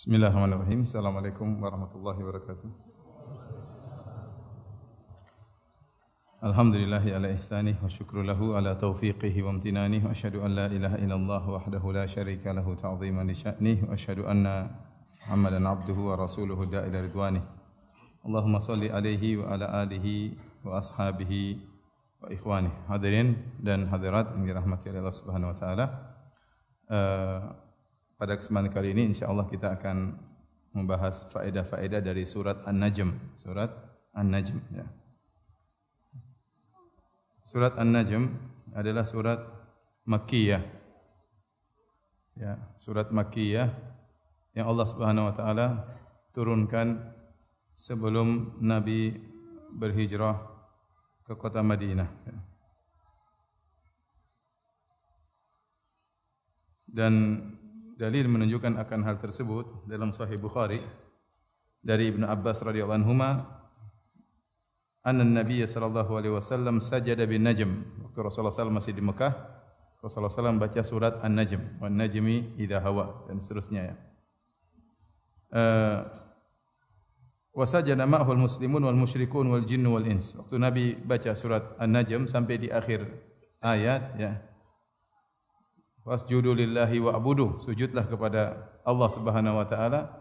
Bismillahirrahmanirrahim. Assalamualaikum warahmatullahi wabarakatuh. Alhamdulillahi ala ihsanih wa syukru lahu ala taufiqihi wa amtinanih wa asyhadu an la ilaha illallah wahdahu la syarika lahu ta'ziman li sya'nih wa asyhadu anna Muhammadan abduhu wa rasuluhu da'ila ridwanih. Allahumma salli alaihi wa ala alihi wa ashabihi wa ikhwanih. Hadirin dan hadirat yang dirahmati oleh Allah Subhanahu wa taala. Pada kesempatan kali ini insyaallah kita akan membahas faedah-faedah dari surat An-Najm. Surat An-Najm ya. Surat An-Najm adalah surat Makkiyah. Ya, surat Makkiyah yang Allah Subhanahu wa taala turunkan sebelum Nabi berhijrah ke kota Madinah. Ya. Dan dalil menunjukkan akan hal tersebut dalam Sahih Bukhari dari Ibnu Abbas radhiyallahu anhuma anna Nabiy sallallahu alaihi wasallam sajada bin Najm. Waktu Rasulullah SAW masih di Mekah, Rasulullah SAW baca surat An-Najm, wan najmi idza hawa dan seterusnya ya. Wa sajada ma'hul muslimun wal musyrikun wal jinnu wal ins. Waktu Nabi baca surat An-Najm sampai di akhir ayat ya. Wasjudu lillahi wa abuduh, sujudlah kepada Allah Subhanahu wa taala.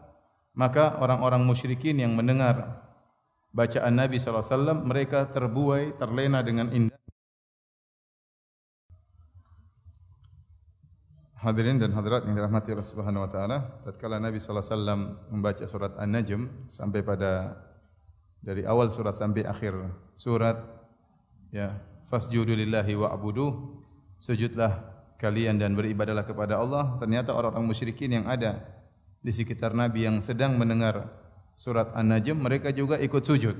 Maka orang-orang musyrikin yang mendengar bacaan Nabi sallallahu alaihi wasallam, mereka terbuai, terlena dengan indah. Hadirin dan hadirat yang dirahmati Allah Subhanahu wa taala, tatkala Nabi sallallahu alaihi wasallam membaca surat An-Najm sampai pada dari awal surat sampai akhir surat ya, fasjudu lillahi wa abuduh, sujudlah kalian dan beribadahlah kepada Allah. Ternyata orang-orang musyrikin yang ada di sekitar Nabi yang sedang mendengar surat An-Najm, mereka juga ikut sujud.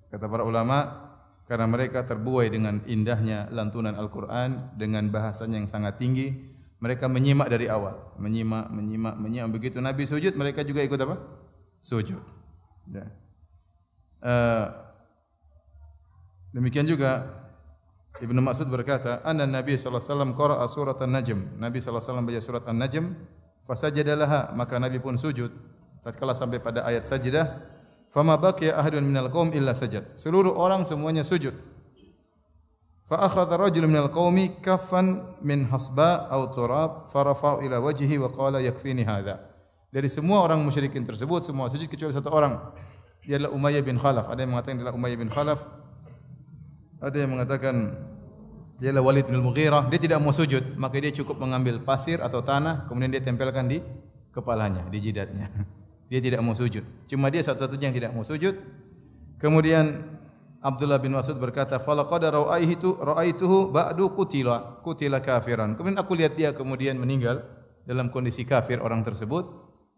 Kata para ulama, karena mereka terbuai dengan indahnya lantunan Al-Quran, dengan bahasanya yang sangat tinggi, mereka menyimak dari awal. Menyimak. Begitu Nabi sujud, mereka juga ikut apa? Sujud. Ya. Demikian juga Ibnu Mas'ud berkata, "Anna Nabi sallallahu alaihi wasallam qara'a surat An-Najm." Nabi sallallahu alaihi wasallam baca surat An-Najm, fasajada laha, maka Nabi pun sujud. Tatkala sampai pada ayat sajdah, "Fama baqiya ahadun minal qaum illa sajad." Seluruh orang semuanya sujud. Fa akhadha rajulun minal qaumi kaffan min hasba aw turab farafa'u ila wajhihi wa qala yakfini hadha. Dari semua orang musyrikin tersebut semua sujud kecuali satu orang. Dia adalah Umayyah bin Khalaf. Ada yang mengatakan dia adalah Umayyah bin Khalaf. Ada yang mengatakan dia adalah Walid bin Mughirah. Dia tidak mau sujud, maka dia cukup mengambil pasir atau tanah, kemudian dia tempelkan di kepalanya, di jidatnya. Dia tidak mau sujud. Cuma dia satu-satunya yang tidak mau sujud. Kemudian Abdullah bin Mas'ud berkata, "Falaqad ra'aituhu ba'du qutila kafiran." Kemudian aku lihat dia kemudian meninggal dalam kondisi kafir orang tersebut,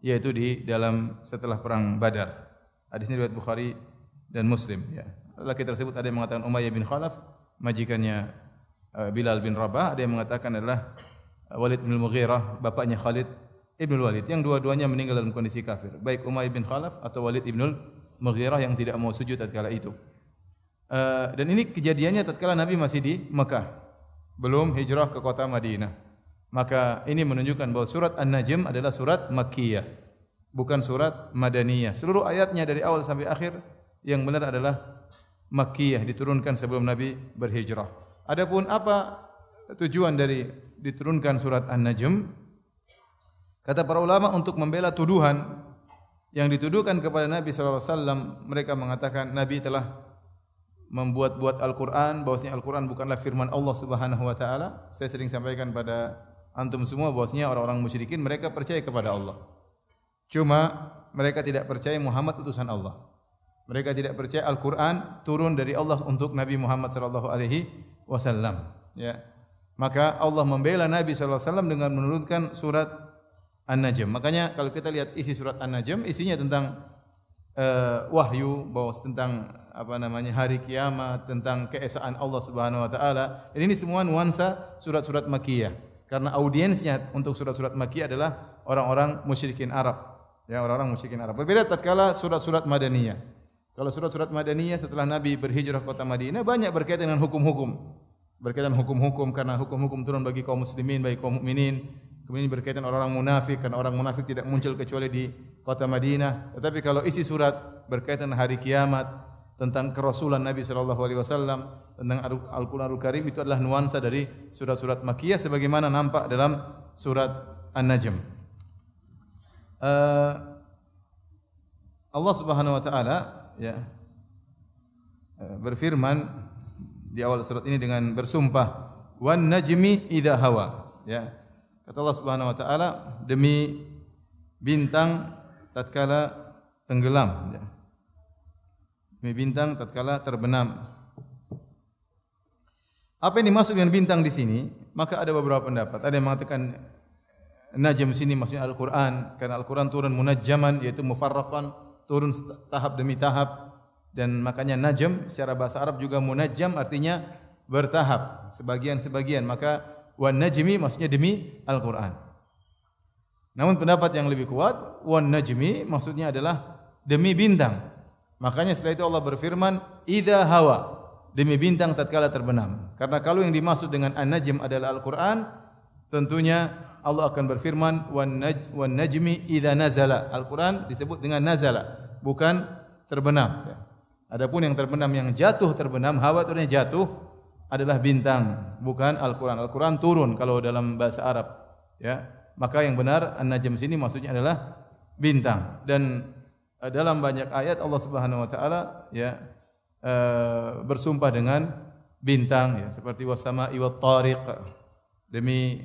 yaitu di dalam setelah perang Badar. Hadis ini riwayat Bukhari dan Muslim ya. Laki tersebut ada yang mengatakan Umayyah bin Khalaf, majikannya Bilal bin Rabah, ada yang mengatakan adalah Walid bin Mughirah, bapaknya Khalid ibn Walid, yang dua-duanya meninggal dalam kondisi kafir. Baik Umayyah bin Khalaf atau Walid ibn Mughirah yang tidak mau sujud tatkala itu. Dan ini kejadiannya tatkala Nabi masih di Mekah, belum hijrah ke kota Madinah. Maka ini menunjukkan bahwa surat An-Najm adalah surat Makkiyah, bukan surat Madaniyah. Seluruh ayatnya dari awal sampai akhir yang benar adalah Makkiyah, diturunkan sebelum Nabi berhijrah. Adapun apa tujuan dari diturunkan surat An-Najm? Kata para ulama untuk membela tuduhan yang dituduhkan kepada Nabi sallallahu alaihi wasallam. Mereka mengatakan Nabi telah membuat-buat Al-Qur'an, bahwasanya Al-Qur'an bukanlah firman Allah Subhanahu wa taala. Saya sering sampaikan pada antum semua bahwasanya orang-orang musyrikin mereka percaya kepada Allah. Cuma mereka tidak percaya Muhammad utusan Allah. Mereka tidak percaya Al-Quran turun dari Allah untuk Nabi Muhammad sallallahu alaihi wasallam. Ya. Maka Allah membela Nabi sallallahu alaihi wasallam dengan menurunkan surat An-Najm. Makanya kalau kita lihat isi surat An-Najm, isinya tentang wahyu, bahwa tentang hari kiamat, tentang keesaan Allah Subhanahu wa taala. Dan ini semua nuansa surat-surat Makkiyah. Karena audiensnya untuk surat-surat Makkiyah adalah orang-orang musyrikin Arab. Ya, orang-orang musyrikin Arab. Berbeda tatkala surat-surat Madaniyah. Kalau surat-surat Madaniyah setelah Nabi berhijrah ke kota Madinah banyak berkaitan dengan hukum-hukum. Berkaitan hukum-hukum karena hukum-hukum turun bagi kaum muslimin, bagi kaum mukminin. Kemudian berkaitan orang-orang munafik karena orang munafik tidak muncul kecuali di kota Madinah. Tetapi kalau isi surat berkaitan hari kiamat, tentang kerasulan Nabi sallallahu alaihi wasallam, tentang Al-Qur'anul Karim, itu adalah nuansa dari surat-surat Makkiyah sebagaimana nampak dalam surat An-Najm. Allah Subhanahu wa taala ya berfirman di awal surat ini dengan bersumpah, wan najmi idza hawa, ya. Kata Allah Subhanahu wa taala, demi bintang tatkala tenggelam, ya. Demi bintang tatkala terbenam. Apa yang dimaksud dengan bintang di sini? Maka ada beberapa pendapat. Ada yang mengatakan najm sini maksudnya Al-Qur'an, karena Al-Qur'an turun munajjaman, yaitu mufarraqan, turun tahap demi tahap, dan makanya najm secara bahasa Arab juga munajjam, artinya bertahap, sebagian-sebagian. Maka wan najmi maksudnya demi Al-Qur'an. Namun pendapat yang lebih kuat, wan najmi maksudnya adalah demi bintang. Makanya setelah itu Allah berfirman, idza hawa, demi bintang tatkala terbenam. Karena kalau yang dimaksud dengan an-najm adalah Al-Qur'an, tentunya Allah akan berfirman wan najmi idza nazala. Al-Qur'an disebut dengan nazala, bukan terbenam, ya. Adapun yang terbenam, yang jatuh terbenam, hawa itu artinya jatuh, adalah bintang, bukan Al-Qur'an. Al-Qur'an turun kalau dalam bahasa Arab, ya. Maka yang benar an-najm sini maksudnya adalah bintang. Dan dalam banyak ayat Allah Subhanahu wa taala ya bersumpah dengan bintang, ya, seperti was-sama'i wat-tariq, demi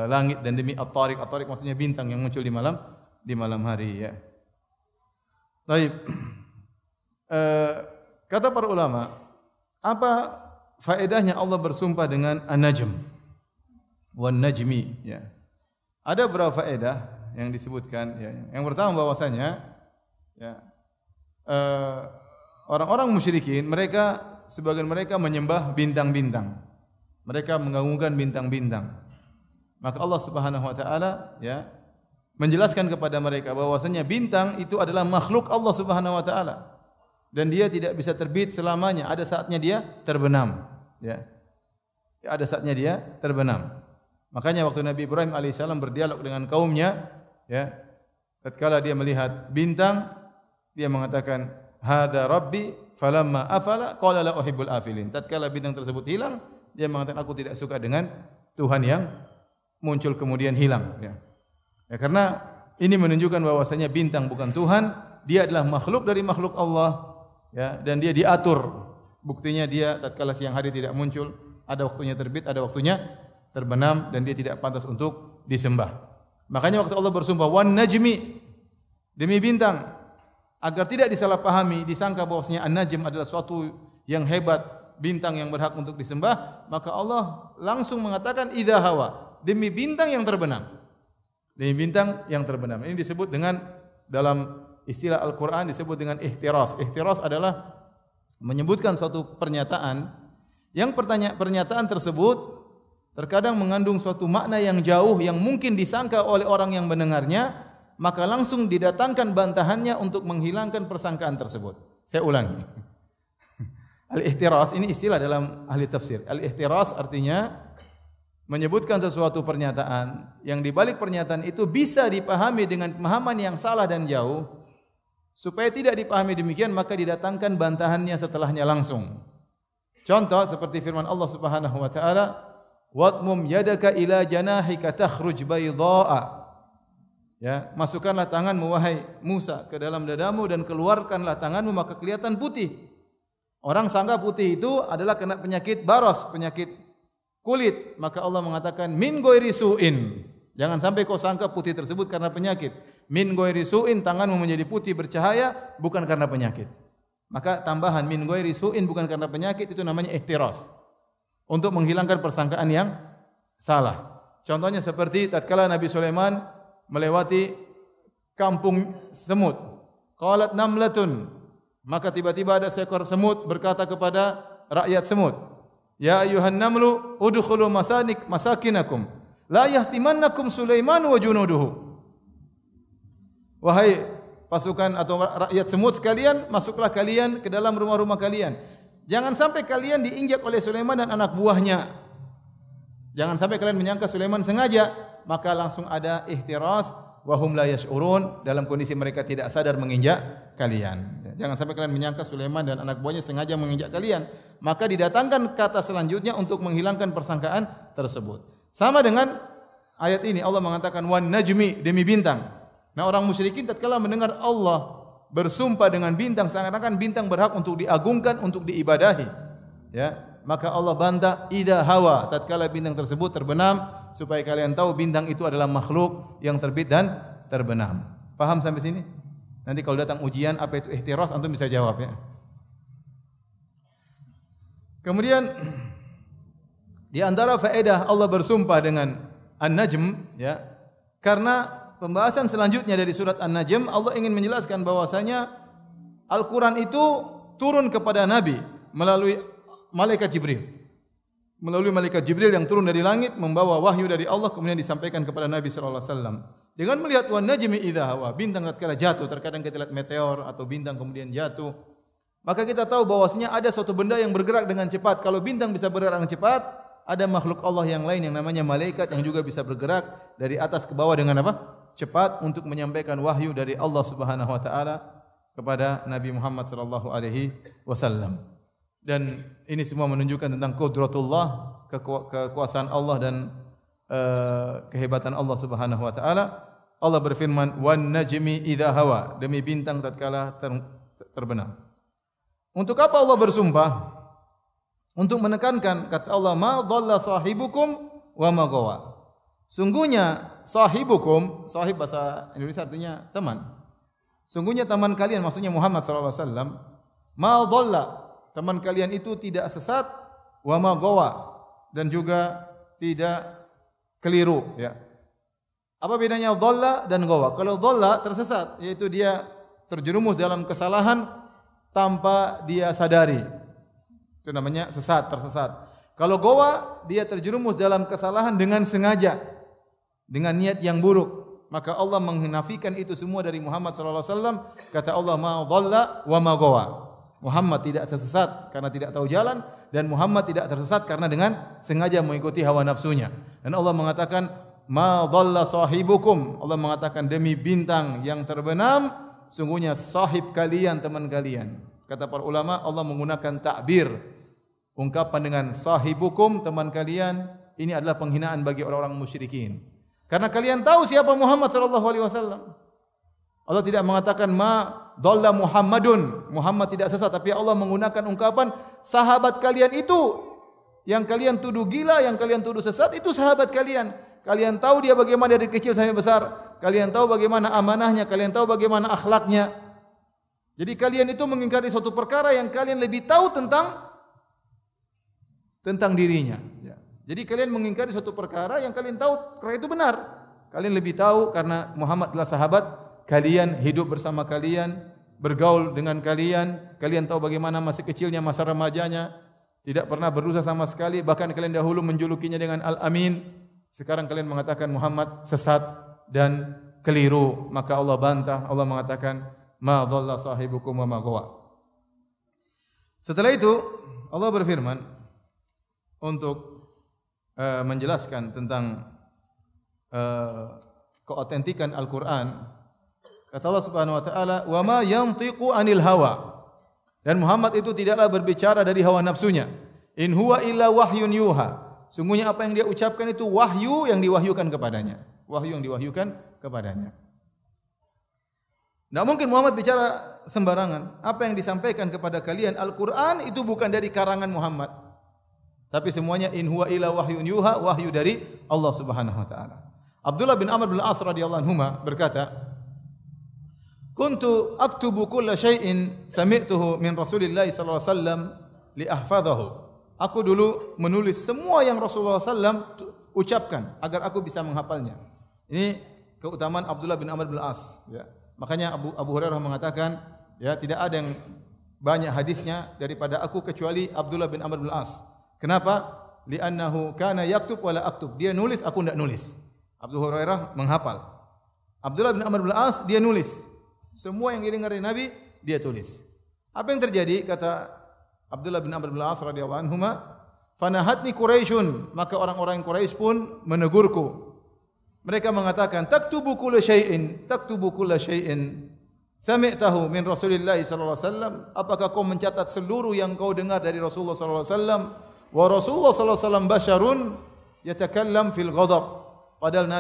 langit dan demi at-tariq. At-tariq maksudnya bintang yang muncul di malam hari, ya. Baik. Kata para ulama, apa faedahnya Allah bersumpah dengan an-najm wan najmi, ya. Ada beberapa faedah yang disebutkan, ya. Yang pertama bahwasanya, ya, orang-orang musyrikin, sebagian mereka menyembah bintang-bintang. Mereka mengagungkan bintang-bintang. Maka Allah Subhanahu wa taala, ya, menjelaskan kepada mereka bahwasanya bintang itu adalah makhluk Allah Subhanahu wa taala. Dan dia tidak bisa terbit selamanya, ada saatnya dia terbenam, ya. Ada saatnya dia terbenam. Makanya waktu Nabi Ibrahim alaihissalam berdialog dengan kaumnya, ya, tatkala dia melihat bintang, dia mengatakan, "Hadza rabbi falamma afala qala la uhibbul afilin." Tatkala bintang tersebut hilang, dia mengatakan, "Aku tidak suka dengan Tuhan yang muncul kemudian hilang." Ya. Ya, karena ini menunjukkan bahwasanya bintang bukan Tuhan, dia adalah makhluk dari makhluk Allah, ya, dan dia diatur. Buktinya dia tatkala siang hari tidak muncul, ada waktunya terbit, ada waktunya terbenam, dan dia tidak pantas untuk disembah. Makanya waktu Allah bersumpah wan najmi, demi bintang, agar tidak disalahpahami, disangka bahwasanya an-najm adalah suatu yang hebat, bintang yang berhak untuk disembah, maka Allah langsung mengatakan idza hawa, demi bintang yang terbenam. Demi bintang yang terbenam. Ini disebut dengan, dalam istilah Al-Qur'an disebut dengan ihtiras. Ihtiras adalah menyebutkan suatu pernyataan yang pernyataan tersebut terkadang mengandung suatu makna yang jauh yang mungkin disangka oleh orang yang mendengarnya, maka langsung didatangkan bantahannya untuk menghilangkan persangkaan tersebut. Saya ulangi. Al-ihtiras ini istilah dalam ahli tafsir. Al-ihtiras artinya menyebutkan sesuatu pernyataan yang di balik pernyataan itu bisa dipahami dengan pemahaman yang salah dan jauh. Supaya tidak dipahami demikian, maka didatangkan bantahannya setelahnya langsung. Contoh seperti firman Allah Subhanahu wa taala, "Wadmum yadaka ila janahika takhruj baydha'a." Ya, masukkanlah tanganmu wahai Musa ke dalam dadamu dan keluarkanlah tanganmu maka kelihatan putih. Orang sangka putih itu adalah kena penyakit baros, penyakit kulit, maka Allah mengatakan min ghairi su'in. Jangan sampai kau sangka putih tersebut karena penyakit. Min ghairi su'in, tanganmu menjadi putih bercahaya bukan karena penyakit. Maka tambahan min ghairi su'in bukan karena penyakit, itu namanya ihtiras. Untuk menghilangkan persangkaan yang salah. Contohnya seperti tatkala Nabi Sulaiman melewati kampung semut. Qalat namlatun, maka tiba-tiba ada seekor semut berkata kepada rakyat semut, "Ya ayuhan namlu udkhulu masakinakum la yahtimannakum Sulaiman wa junuduhu." Wahai pasukan atau rakyat semut sekalian, masuklah kalian ke dalam rumah-rumah kalian. Jangan sampai kalian diinjak oleh Sulaiman dan anak buahnya. Jangan sampai kalian menyangka Sulaiman sengaja. Maka langsung ada ihtiras, wa hum la yash'urun, dalam kondisi mereka tidak sadar menginjak kalian. Jangan sampai kalian menyangka Sulaiman dan anak buahnya sengaja menginjak kalian. Maka didatangkan kata selanjutnya untuk menghilangkan persangkaan tersebut. Sama dengan ayat ini Allah mengatakan wan najmi, demi bintang. Nah, orang musyrikin tatkala mendengar Allah bersumpah dengan bintang, seakan-akan bintang berhak untuk diagungkan, untuk diibadahi. Ya, maka Allah bantah idza hawa, tatkala bintang tersebut terbenam, supaya kalian tahu bintang itu adalah makhluk yang terbit dan terbenam. Paham sampai sini? Nanti kalau datang ujian apa itu ihtiras, antum bisa jawab ya. Kemudian di antara faedah Allah bersumpah dengan An-Najm ya, karena pembahasan selanjutnya dari surat An-Najm Allah ingin menjelaskan bahwasanya Al-Qur'an itu turun kepada Nabi melalui malaikat Jibril. Melalui malaikat Jibril yang turun dari langit membawa wahyu dari Allah kemudian disampaikan kepada Nabi sallallahu alaihi wasallam. Dengan melihat wan najmi idza hawa, bintang tatkala jatuh, terkadang kita lihat meteor atau bintang kemudian jatuh, maka kita tahu bahwasanya ada suatu benda yang bergerak dengan cepat. Kalau bintang bisa bergerak dengan cepat, ada makhluk Allah yang lain yang namanya malaikat yang juga bisa bergerak dari atas ke bawah dengan apa? Cepat untuk menyampaikan wahyu dari Allah Subhanahu wa taala kepada Nabi Muhammad sallallahu alaihi wasallam. Dan ini semua menunjukkan tentang qudratullah, kekuasaan Allah dan kehebatan Allah Subhanahu wa taala. Allah berfirman, "Wan najmi idza hawa," demi bintang tatkala terbenam. Untuk apa Allah bersumpah? Untuk menekankan kata Allah, "Ma dhalla sahibukum wa ma ghawa." Sungguhnya sahibukum, sahib bahasa Indonesia artinya teman. Sungguhnya teman kalian, maksudnya Muhammad sallallahu alaihi wasallam, ma dhalla, teman kalian itu tidak sesat, wa ma ghawa, dan juga tidak keliru ya. Apa bedanya dhalla dan ghawa? Kalau dhalla tersesat, yaitu dia terjerumus dalam kesalahan tanpa dia sadari. Itu namanya sesat, tersesat. Kalau ghawa, dia terjerumus dalam kesalahan dengan sengaja, dengan niat yang buruk. Maka Allah menafikan itu semua dari Muhammad sallallahu alaihi wasallam. Kata Allah, ma dhalla wa ma ghawa. Muhammad tidak tersesat karena tidak tahu jalan, dan Muhammad tidak tersesat karena dengan sengaja mengikuti hawa nafsunya. Dan Allah mengatakan ma dhalla sahibukum, Allah mengatakan demi bintang yang terbenam, sungguhnya sahib kalian, teman kalian. Kata para ulama, Allah menggunakan ta'bir, ungkapan dengan sahibukum, teman kalian, ini adalah penghinaan bagi orang-orang musyrikin. Karena kalian tahu siapa Muhammad sallallahu alaihi wasallam. Allah tidak mengatakan ma dhalla Muhammadun, Muhammad tidak sesat, tapi Allah menggunakan ungkapan sahabat kalian itu yang kalian tuduh gila, yang kalian tuduh sesat, itu sahabat kalian. Kalian tahu dia bagaimana dari kecil sampai besar. Kalian tahu bagaimana amanahnya, kalian tahu bagaimana akhlaknya. Jadi kalian itu mengingkari suatu perkara yang kalian lebih tahu tentang dirinya. Ya. Jadi kalian mengingkari suatu perkara yang kalian tahu perkara itu benar. Kalian lebih tahu karena Muhammad adalah sahabat kalian, hidup bersama kalian, bergaul dengan kalian. Kalian tahu bagaimana masa kecilnya, masa remajanya, tidak pernah berdosa sama sekali. Bahkan kalian dahulu menjulukinya dengan Al-Amin. Sekarang kalian mengatakan Muhammad sesat dan keliru. Maka Allah bantah. Allah mengatakan ma dhalla sahibukum wa ma ghawa. Setelah itu Allah berfirman untuk menjelaskan tentang keautentikan Al-Qur'an. Kata Allah Subhanahu wa taala, "Wa ma yantiqu 'anil hawa." Dan Muhammad itu tidaklah berbicara dari hawa nafsunya. In huwa illa wahyun yuha. Sungguhnya apa yang dia ucapkan itu wahyu yang diwahyukan kepadanya. Wahyu yang diwahyukan kepadanya. Tidak mungkin Muhammad bicara sembarangan. Apa yang disampaikan kepada kalian Al-Quran itu bukan dari karangan Muhammad. Tapi semuanya in huwa illa wahyun yuha, wahyu dari Allah Subhanahu wa taala. Abdullah bin Amr bin Al-As radhiyallahu anhuma berkata, "Kuntu aktubu kulla syai'in sami'tuhu min Rasulillah sallallahu alaihi wasallam li ahfadhahu." Aku dulu menulis semua yang Rasulullah SAW ucapkan agar aku bisa menghafalnya. Ini keutamaan Abdullah bin Amr bin Al-As. Ya. Makanya Abu Hurairah mengatakan, ya tidak ada yang banyak hadisnya daripada aku kecuali Abdullah bin Amr bin Al-As. Kenapa? Li'annahu kana yaktub wala aktub. Dia nulis, aku tidak nulis. Abu Hurairah menghafal. Abdullah bin Amr bin Al-As dia nulis. Semua yang didengar dari Nabi dia tulis. Apa yang terjadi? Kata Abdullah bin Amr bin Al-As radhiyallahu anhuma, "Fanahatni Quraisyun," maka orang-orang Quraisy pun menegurku. Mereka mengatakan, taktubu kulla syai'in sami'tahu min Rasulillah sallallahu alaihi wasallam. Apakah kau mencatat seluruh yang kau dengar dari Rasulullah sallallahu alaihi wasallam? Wa Rasulullah sallallahu alaihi wasallam basyarun yatakallam fil ghadab. Padahal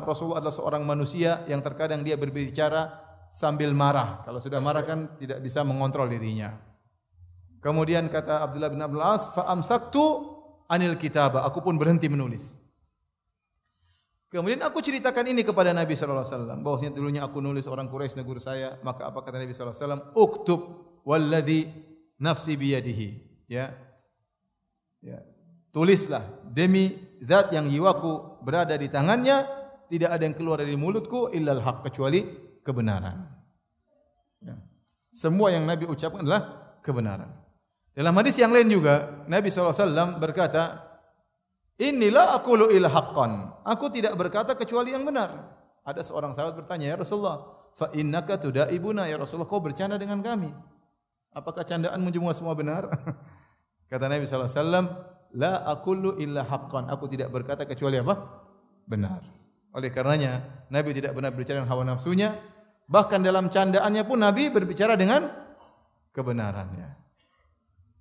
Rasulullah adalah seorang manusia yang terkadang dia berbicara sambil marah. Kalau sudah marah kan tidak bisa mengontrol dirinya. Kemudian kata Abdullah bin Abdul As, fa amsaktu anil kitabah. Aku pun berhenti menulis. Kemudian aku ceritakan ini kepada Nabi sallallahu alaihi wasallam, bahwasanya dulunya aku nulis orang Quraisy negur saya, maka apa kata Nabi sallallahu alaihi wasallam? Uktub walladzi nafsi biyadihi. Ya. Tulislah demi zat yang jiwaku berada di tangannya, tidak ada yang keluar dari mulutku illal haq, kecuali kebenaran. Ya. Semua yang Nabi ucapkan adalah kebenaran. Dalam hadis yang lain juga Nabi SAW berkata, Inilah aqulu illa haqqan. Aku tidak berkata kecuali yang benar. Ada seorang sahabat bertanya, ya Rasulullah, fa innaka tudaibuna, ya Rasulullah, kau bercanda dengan kami. Apakah candaanmu semua benar? Kata Nabi SAW, la aqulu illa haqqan. Aku tidak berkata kecuali apa? Benar. Oleh karenanya Nabi tidak pernah berbicara dengan hawa nafsunya. Bahkan dalam candaannya pun Nabi berbicara dengan kebenarannya.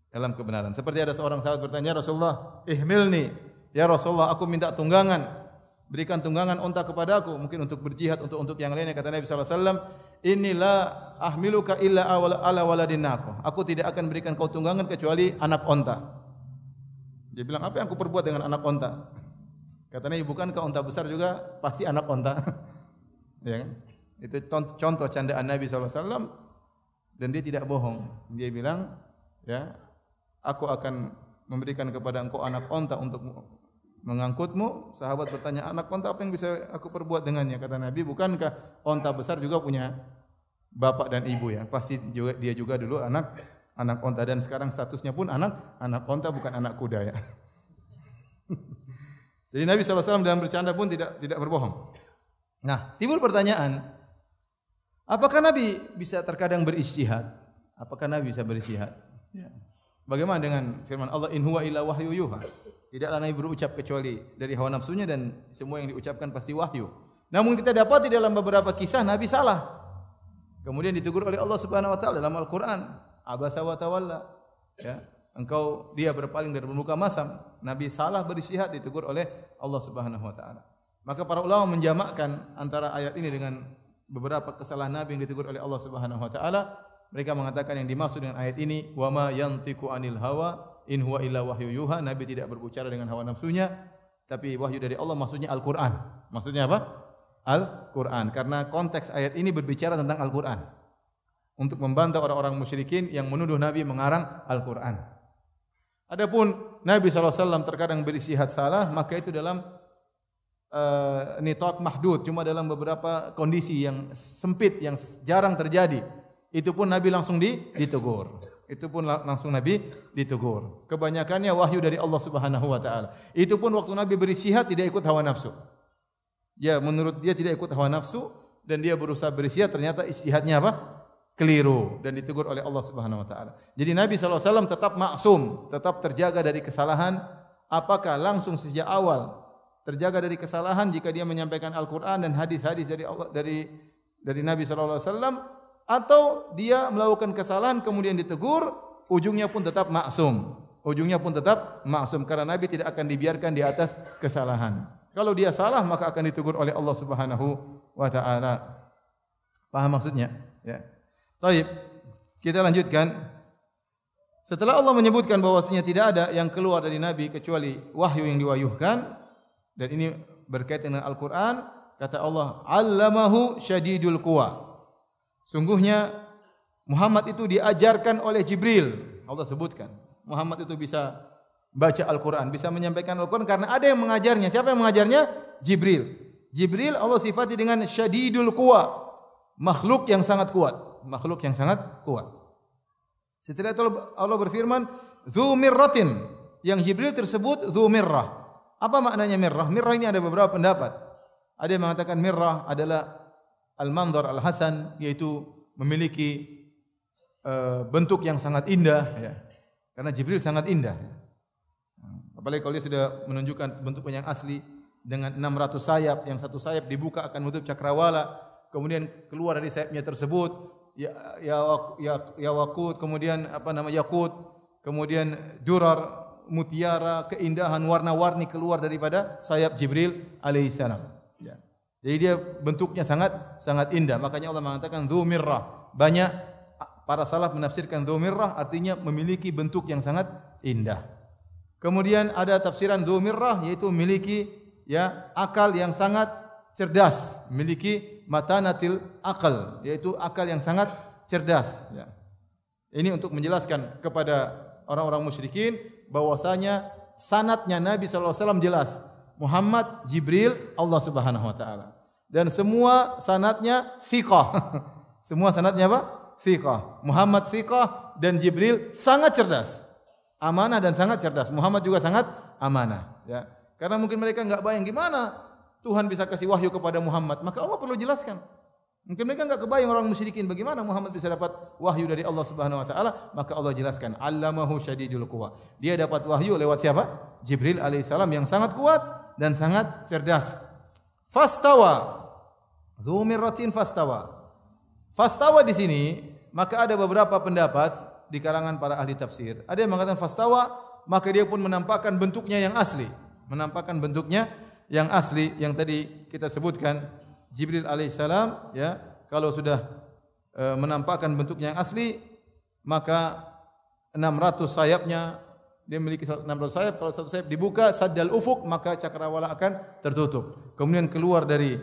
Dalam kebenaran. Seperti ada seorang sahabat bertanya, Rasulullah, ihmilni. Ya Rasulullah, aku minta tunggangan. Berikan tunggangan unta kepadaku, mungkin untuk berjihad, untuk yang lainnya. Kata Nabi SAW, inilah ahmiluka illa ala waladin naqah. Aku tidak akan berikan kau tunggangan kecuali anak onta. Dia bilang, apa yang aku perbuat dengan anak onta? Kata Nabi, bukankah onta besar juga pasti anak onta? Ya kan? Itu contoh candaan Nabi SAW, dan dia tidak bohong. Dia bilang, ya, aku akan memberikan kepada engkau anak onta untuk mengangkutmu. Sahabat bertanya, anak onta apa yang bisa aku perbuat dengannya? Kata Nabi, bukankah onta besar juga punya bapak dan ibu ya? Pasti juga, dia juga dulu anak onta, dan sekarang statusnya pun anak onta, bukan anak kuda ya. Jadi Nabi SAW dalam bercanda pun tidak berbohong. Nah, timbul pertanyaan, apakah Nabi bisa terkadang berijtihad? Apakah Nabi bisa berijtihad? Ya. Bagaimana dengan firman Allah, in huwa illa wahyu yuha? Tidaklah Nabi berucap kecuali dari hawa nafsunya, dan semua yang diucapkan pasti wahyu. Namun kita dapati dalam beberapa kisah Nabi salah. Kemudian ditegur oleh Allah Subhanahu wa taala dalam Al-Qur'an, abasa wa tawalla. Ya, dia berpaling dari bermuka masam. Nabi salah berijtihad, ditegur oleh Allah Subhanahu wa taala. Maka para ulama menjamakkan antara ayat ini dengan beberapa kesalahan Nabi yang ditegur oleh Allah Subhanahu wa taala. Mereka mengatakan yang dimaksud dengan ayat ini, wa ma yantiqu anil hawa in huwa illa wahyu yuha. Nabi tidak berbicara dengan hawa nafsunya, tapi wahyu dari Allah, maksudnya Al-Qur'an. Maksudnya apa? Al-Qur'an. Karena konteks ayat ini berbicara tentang Al-Qur'an. Untuk membantah orang-orang musyrikin yang menuduh Nabi mengarang Al-Qur'an. Adapun Nabi SAW terkadang berijtihad salah, maka itu dalam nitaq mahdud, cuma dalam beberapa kondisi yang sempit, yang jarang terjadi. Itu pun Nabi langsung ditegur. Itu pun langsung Nabi ditegur. Kebanyakannya wahyu dari Allah Subhanahu wa taala. Itu pun waktu Nabi berijtihad tidak ikut hawa nafsu. Ya, menurut dia tidak ikut hawa nafsu, dan dia berusaha berijtihad, ternyata ijtihadnya apa? Keliru, dan ditegur oleh Allah Subhanahu wa taala. Jadi Nabi SAW tetap maksum, tetap terjaga dari kesalahan. Apakah langsung sejak awal terjaga dari kesalahan jika dia menyampaikan Al-Qur'an dan hadis-hadis dari Allah, dari Nabi SAW, atau dia melakukan kesalahan kemudian ditegur, ujungnya pun tetap maksum. Ujungnya pun tetap maksum, karena Nabi tidak akan dibiarkan di atas kesalahan. Kalau dia salah, maka akan ditegur oleh Allah Subhanahu wa taala. Paham maksudnya? Ya. Baik. Kita lanjutkan. Setelah Allah menyebutkan bahwasanya tidak ada yang keluar dari Nabi kecuali wahyu yang diwahyukan, dan ini berkaitan dengan Al-Qur'an, kata Allah, "Allamahu syadidul quwa." Sungguhnya Muhammad itu diajarkan oleh Jibril. Allah sebutkan, Muhammad itu bisa baca Al-Qur'an, bisa menyampaikan Al-Qur'an karena ada yang mengajarnya. Siapa yang mengajarnya? Jibril. Jibril Allah sifati dengan syadidul quwa, makhluk yang sangat kuat, makhluk yang sangat kuat. Setelah itu Allah berfirman, dzu mirratin, yang Jibril tersebut dzu mirrah. Apa maknanya mirrah? Mirrah ini ada beberapa pendapat. Ada yang mengatakan mirrah adalah al-manzar al-hasan, yaitu memiliki bentuk yang sangat indah ya. Karena Jibril sangat indah ya. Apalagi kalau dia sudah menunjukkan bentuknya yang asli, dengan 600 sayap, yang satu sayap dibuka akan menutup cakrawala, kemudian keluar dari sayapnya tersebut Yaqut, kemudian Yakut, kemudian durar, mutiara, keindahan, warna-warni keluar daripada sayap Jibril alaihissalam. Ya. Jadi dia bentuknya sangat indah. Makanya Allah mengatakan dzu mirrah. Banyak para salaf menafsirkan dzu mirrah artinya memiliki bentuk yang sangat indah. Kemudian ada tafsiran dzu mirrah yaitu memiliki akal yang sangat cerdas, memiliki matanatil akal, yaitu akal yang sangat cerdas. Ya. Ini untuk menjelaskan kepada orang-orang musyrikin bahwasanya sanadnya Nabi sallallahu alaihi wasallam jelas. Muhammad, Jibril, Allah Subhanahu wa taala. Dan semua sanadnya thiqah. Semua sanadnya apa? Thiqah. Muhammad thiqah dan Jibril sangat cerdas. Amanah dan sangat cerdas. Muhammad juga sangat amanah, ya. Karena mungkin mereka enggak bayang gimana Tuhan bisa kasih wahyu kepada Muhammad, maka Allah perlu jelaskan. Mungkin mereka enggak kebayang orang musyrikin bagaimana Muhammad bisa dapat wahyu dari Allah Subhanahu wa taala, maka Allah jelaskan, "Allamahu syadidul quwa." Dia dapat wahyu lewat siapa? Jibril alaihissalam yang sangat kuat dan sangat cerdas. Fastawa. Dzu mirratin fastawa. Fastawa di sini, maka ada beberapa pendapat di kalangan para ahli tafsir. Ada yang mengatakan fastawa, maka dia pun menampakkan bentuknya yang asli. Menampakkan bentuknya yang asli yang tadi kita sebutkan Jibril alaihissalam, ya, kalau sudah menampakkan bentuknya yang asli, maka 600 sayapnya, dia memiliki 600 sayap. Kalau satu sayap dibuka saddal ufuk, maka cakrawala akan tertutup. Kemudian keluar dari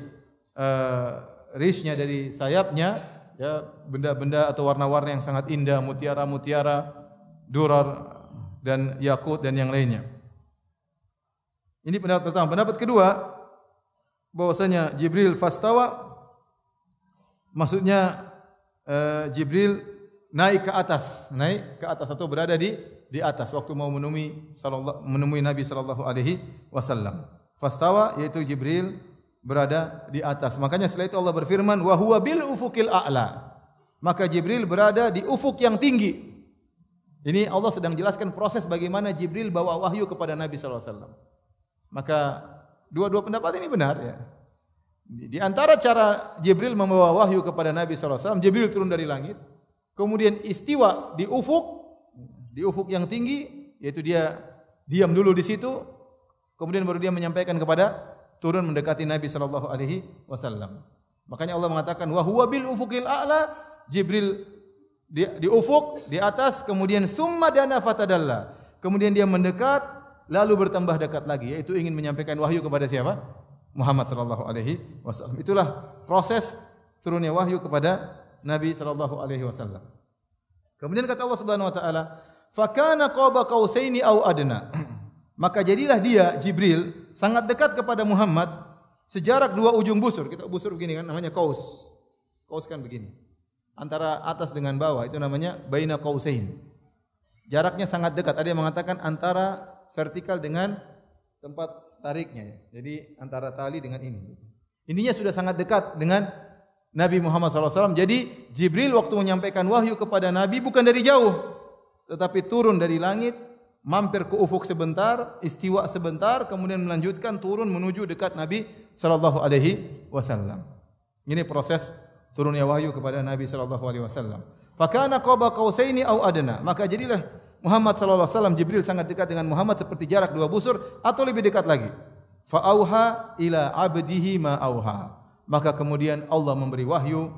risnya, dari sayapnya, ya, benda-benda atau warna-warna yang sangat indah, mutiara-mutiara, durar dan yakut dan yang lainnya. Ini pendapat pertama. Pendapat kedua, bahwasanya Jibril fastawa, maksudnya Jibril naik ke atas atau berada di atas waktu mau menemui Nabi sallallahu alaihi wasallam. Fastawa yaitu Jibril berada di atas. Makanya setelah itu Allah berfirman, wa huwa bil ufuqil a'la. Maka Jibril berada di ufuk yang tinggi. Ini Allah sedang jelaskan proses bagaimana Jibril bawa wahyu kepada Nabi sallallahu alaihi wasallam. Maka dua-dua pendapat ini benar, ya. Di antara cara Jibril membawa wahyu kepada Nabi sallallahu alaihi wasallam, Jibril turun dari langit, kemudian istiwa di ufuk yang tinggi, yaitu dia diam dulu di situ, kemudian baru dia menyampaikan turun mendekati Nabi sallallahu alaihi wasallam. Makanya Allah mengatakan wa huwa bil ufuqil a'la, Jibril di ufuk di atas, kemudian summa dana fatadalla. Kemudian dia mendekat lalu bertambah dekat lagi, yaitu ingin menyampaikan wahyu kepada siapa? Muhammad sallallahu alaihi wasallam. Itulah proses turunnya wahyu kepada Nabi sallallahu alaihi wasallam. Kemudian kata Allah Subhanahu wa taala, "Fa kana qaba qausaini aw adna." Maka jadilah dia Jibril sangat dekat kepada Muhammad sejarak dua ujung busur. Kita busur begini kan, namanya qaus. Qaus kan begini. Antara atas dengan bawah itu namanya baina qausain. Jaraknya sangat dekat. Ada yang mengatakan antara vertikal dengan tempat tariknya. Jadi antara tali dengan ini. Intinya sudah sangat dekat dengan Nabi Muhammad SAW. Jadi Jibril waktu menyampaikan wahyu kepada Nabi bukan dari jauh, tetapi turun dari langit, mampir ke ufuk sebentar, istiwa sebentar, kemudian melanjutkan turun menuju dekat Nabi sallallahu alaihi wasallam. Ini proses turunnya wahyu kepada Nabi sallallahu alaihi wasallam. Fa kana qaba qausaini aw adna. Maka jadilah Muhammad sallallahu alaihi wasallam, Jibril sangat dekat dengan Muhammad seperti jarak dua busur atau lebih dekat lagi. Fa auha ila abdihi ma auha. Maka kemudian Allah memberi wahyu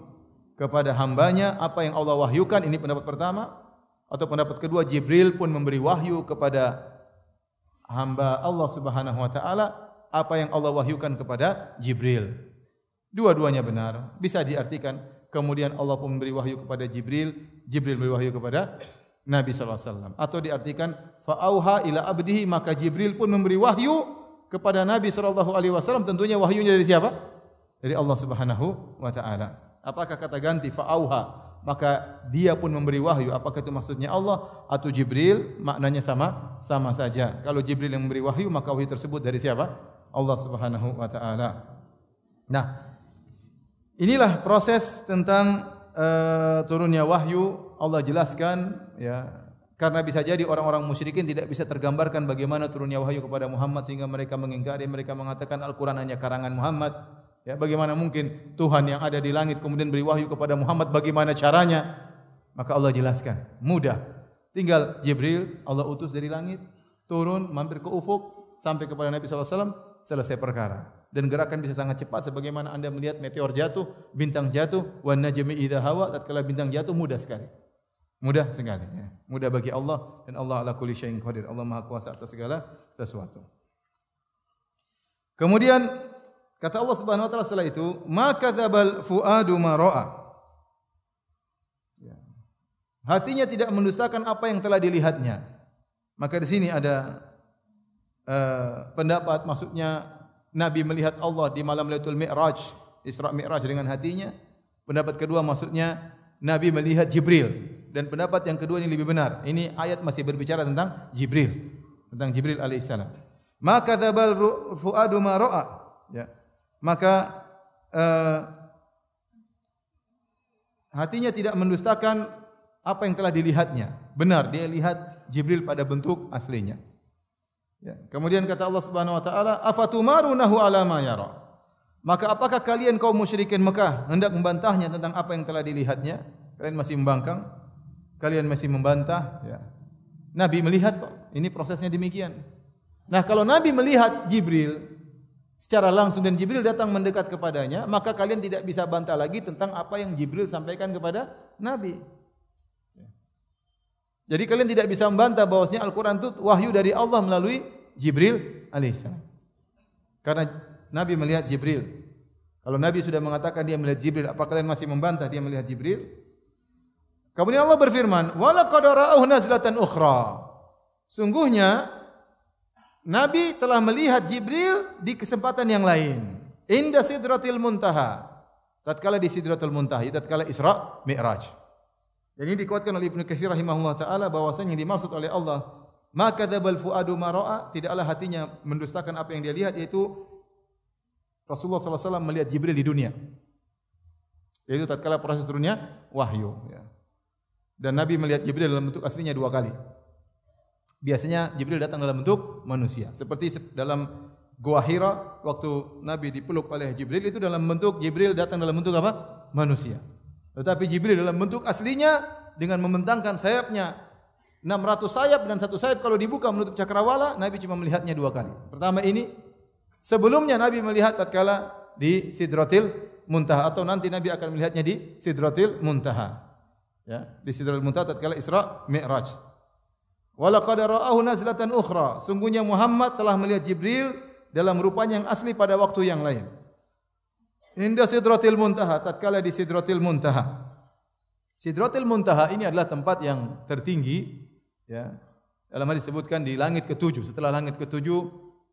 kepada hambanya apa yang Allah wahyukan. Ini pendapat pertama. Atau pendapat kedua, Jibril pun memberi wahyu kepada hamba Allah Subhanahu wa taala apa yang Allah wahyukan kepada Jibril. Dua-duanya benar. Bisa diartikan kemudian Allah pun memberi wahyu kepada Jibril, Jibril memberi wahyu kepada Nabi sallallahu alaihi wasallam. Atau diartikan fa auha ila abdihi, maka Jibril pun memberi wahyu kepada Nabi sallallahu alaihi wasallam. Tentunya wahyunya dari siapa? Dari Allah Subhanahu wa taala. Apakah kata ganti fa auha maka dia pun memberi wahyu? Apakah itu maksudnya Allah atau Jibril? Maknanya sama saja. Kalau Jibril yang memberi wahyu, maka wahyu tersebut dari siapa? Allah Subhanahu wa taala. Nah, inilah proses tentang turunnya wahyu. Allah jelaskan, ya, Karena bisa jadi orang-orang musyrikin tidak bisa tergambarkan bagaimana turunnya wahyu kepada Muhammad sehingga mereka mengingkari, mereka mengatakan Al-Qur'an hanya karangan Muhammad. Ya, bagaimana mungkin Tuhan yang ada di langit kemudian beri wahyu kepada Muhammad, bagaimana caranya? Maka Allah jelaskan, mudah. Tinggal Jibril Allah utus dari langit, turun mampir ke ufuk sampai kepada Nabi sallallahu alaihi wasallam, selesai perkara. Dan gerakan bisa sangat cepat sebagaimana Anda melihat meteor jatuh, bintang jatuh, wan najmi idza hawa, tatkala bintang jatuh mudah sekali. Mudah sekali ya. Mudah bagi Allah dan Allah ala kulli syai'in qadir. Allah Maha Kuasa atas segala sesuatu. Kemudian kata Allah Subhanahu wa taala setelah itu, "Ma kadzabal fuadu ma ra'a." Ya. Hatinya tidak mendustakan apa yang telah dilihatnya. Maka di sini ada pendapat maksudnya Nabi melihat Allah di malam Lailatul Mi'raj, Isra Mi'raj dengan hatinya. Pendapat kedua maksudnya Nabi melihat Jibril. Dan pendapat yang kedua ini lebih benar. Ini ayat masih berbicara tentang Jibril, tentang Jibril alaihissalam. Maka dzabal fuadu ma ra'a. Ya. Maka hatinya tidak mendustakan apa yang telah dilihatnya. Benar, dia lihat Jibril pada bentuk aslinya. Ya. Kemudian kata Allah Subhanahu wa taala, "Afatumarunahu ala ma yara." Maka apakah kalian kaum musyrikin Mekah hendak membantahnya tentang apa yang telah dilihatnya? Kalian masih membangkang? Kalian masih membantah? Ya. Nabi melihat kok. Ini prosesnya demikian. Nah, kalau Nabi melihat Jibril secara langsung dan Jibril datang mendekat kepadanya, maka kalian tidak bisa bantah lagi tentang apa yang Jibril sampaikan kepada Nabi. Jadi kalian tidak bisa membantah bahwasanya Al-Quran itu wahyu dari Allah melalui Jibril alaihissalam. Karena Nabi melihat Jibril. Kalau Nabi sudah mengatakan dia melihat Jibril, apa kalian masih membantah dia melihat Jibril? Kemudian Allah berfirman, "Wa laqad ra'ahu nazlatan ukhra." Sungguhnya Nabi telah melihat Jibril di kesempatan yang lain. Inda Sidratil Muntaha. Tatkala di Sidratul Muntaha, tatkala Isra Mi'raj. Ini dikuatkan oleh Ibnu Katsir rahimahullah taala bahwasanya yang dimaksud oleh Allah, "Ma kadzabal fuadu ma ra'a," tidaklah hatinya mendustakan apa yang dia lihat, yaitu Rasulullah sallallahu alaihi wasallam melihat Jibril di dunia. Yaitu tatkala proses turunnya wahyu, ya. Dan Nabi melihat Jibril dalam bentuk aslinya 2 kali. Biasanya Jibril datang dalam bentuk manusia. Seperti dalam Gua Hira waktu Nabi dipeluk oleh Jibril, itu dalam bentuk Jibril datang dalam bentuk apa? Manusia. Tetapi Jibril dalam bentuk aslinya dengan membentangkan sayapnya 600 sayap dan 1 sayap kalau dibuka menutup cakrawala, Nabi cuma melihatnya 2 kali. Pertama ini, sebelumnya Nabi melihat tatkala di Sidratil Muntaha, atau nanti Nabi akan melihatnya di Sidratil Muntaha. Ya, di Sidratul Muntaha tatkala Isra Mi'raj. Wa laqad ra'ahu nazlatan ukhra. Sungguhnya Muhammad telah melihat Jibril dalam rupanya yang asli pada waktu yang lain. Inda Sidratil Muntaha, tatkala di Sidratil Muntaha. Sidratil Muntaha ini adalah tempat yang tertinggi, ya. Dalam hadis disebutkan di langit ke-7. Setelah langit ke-7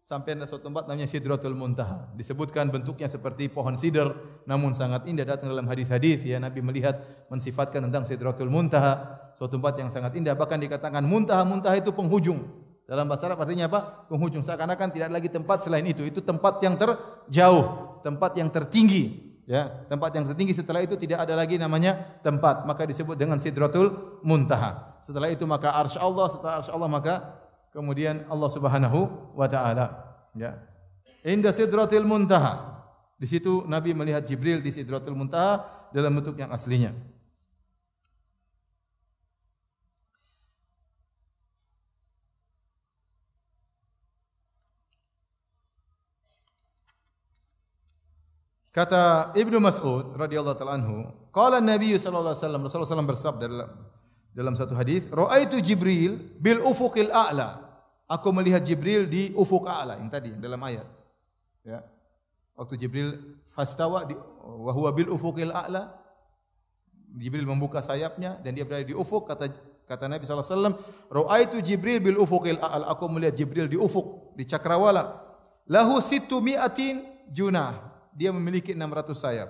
sampai ada suatu tempat namanya Sidratul Muntaha. Disebutkan bentuknya seperti pohon sidr, namun sangat indah. Datang dalam hadis-hadis, ya, Nabi melihat mensifatkan tentang Sidratul Muntaha, suatu tempat yang sangat indah. Bahkan dikatakan muntaha, muntaha itu penghujung. Dalam bahasa Arab artinya apa? Penghujung. Seakan-akan tidak ada lagi tempat selain itu. Itu tempat yang terjauh, tempat yang tertinggi. Ya, tempat yang tertinggi. Setelah itu tidak ada lagi namanya tempat. Maka disebut dengan Sidratul Muntaha. Setelah itu maka arsy Allah. Setelah arsy Allah maka kemudian Allah Subhanahu wa taala, ya. Inda Sidratil Muntaha. Di situ Nabi melihat Jibril di Sidratul Muntaha dalam bentuk yang aslinya. Kata Ibnu Mas'ud radhiyallahu taala anhu, qala Nabi sallallahu alaihi wasallam, Rasulullah SAW bersabda dalam satu hadis, "Ra'aitu Jibril bil ufuqil a'la." Aku melihat Jibril di ufuk a'la yang tadi dalam ayat. Ya. Waktu Jibril fastawa wa huwa bil ufuqil a'la. Jibril membuka sayapnya dan dia berada di ufuk, kata Nabi sallallahu alaihi wasallam, "Ra'aitu Jibril bil ufuqil a'la." Aku melihat Jibril di ufuk, di cakrawala. Lahu 600 junah. Dia memiliki 600 sayap.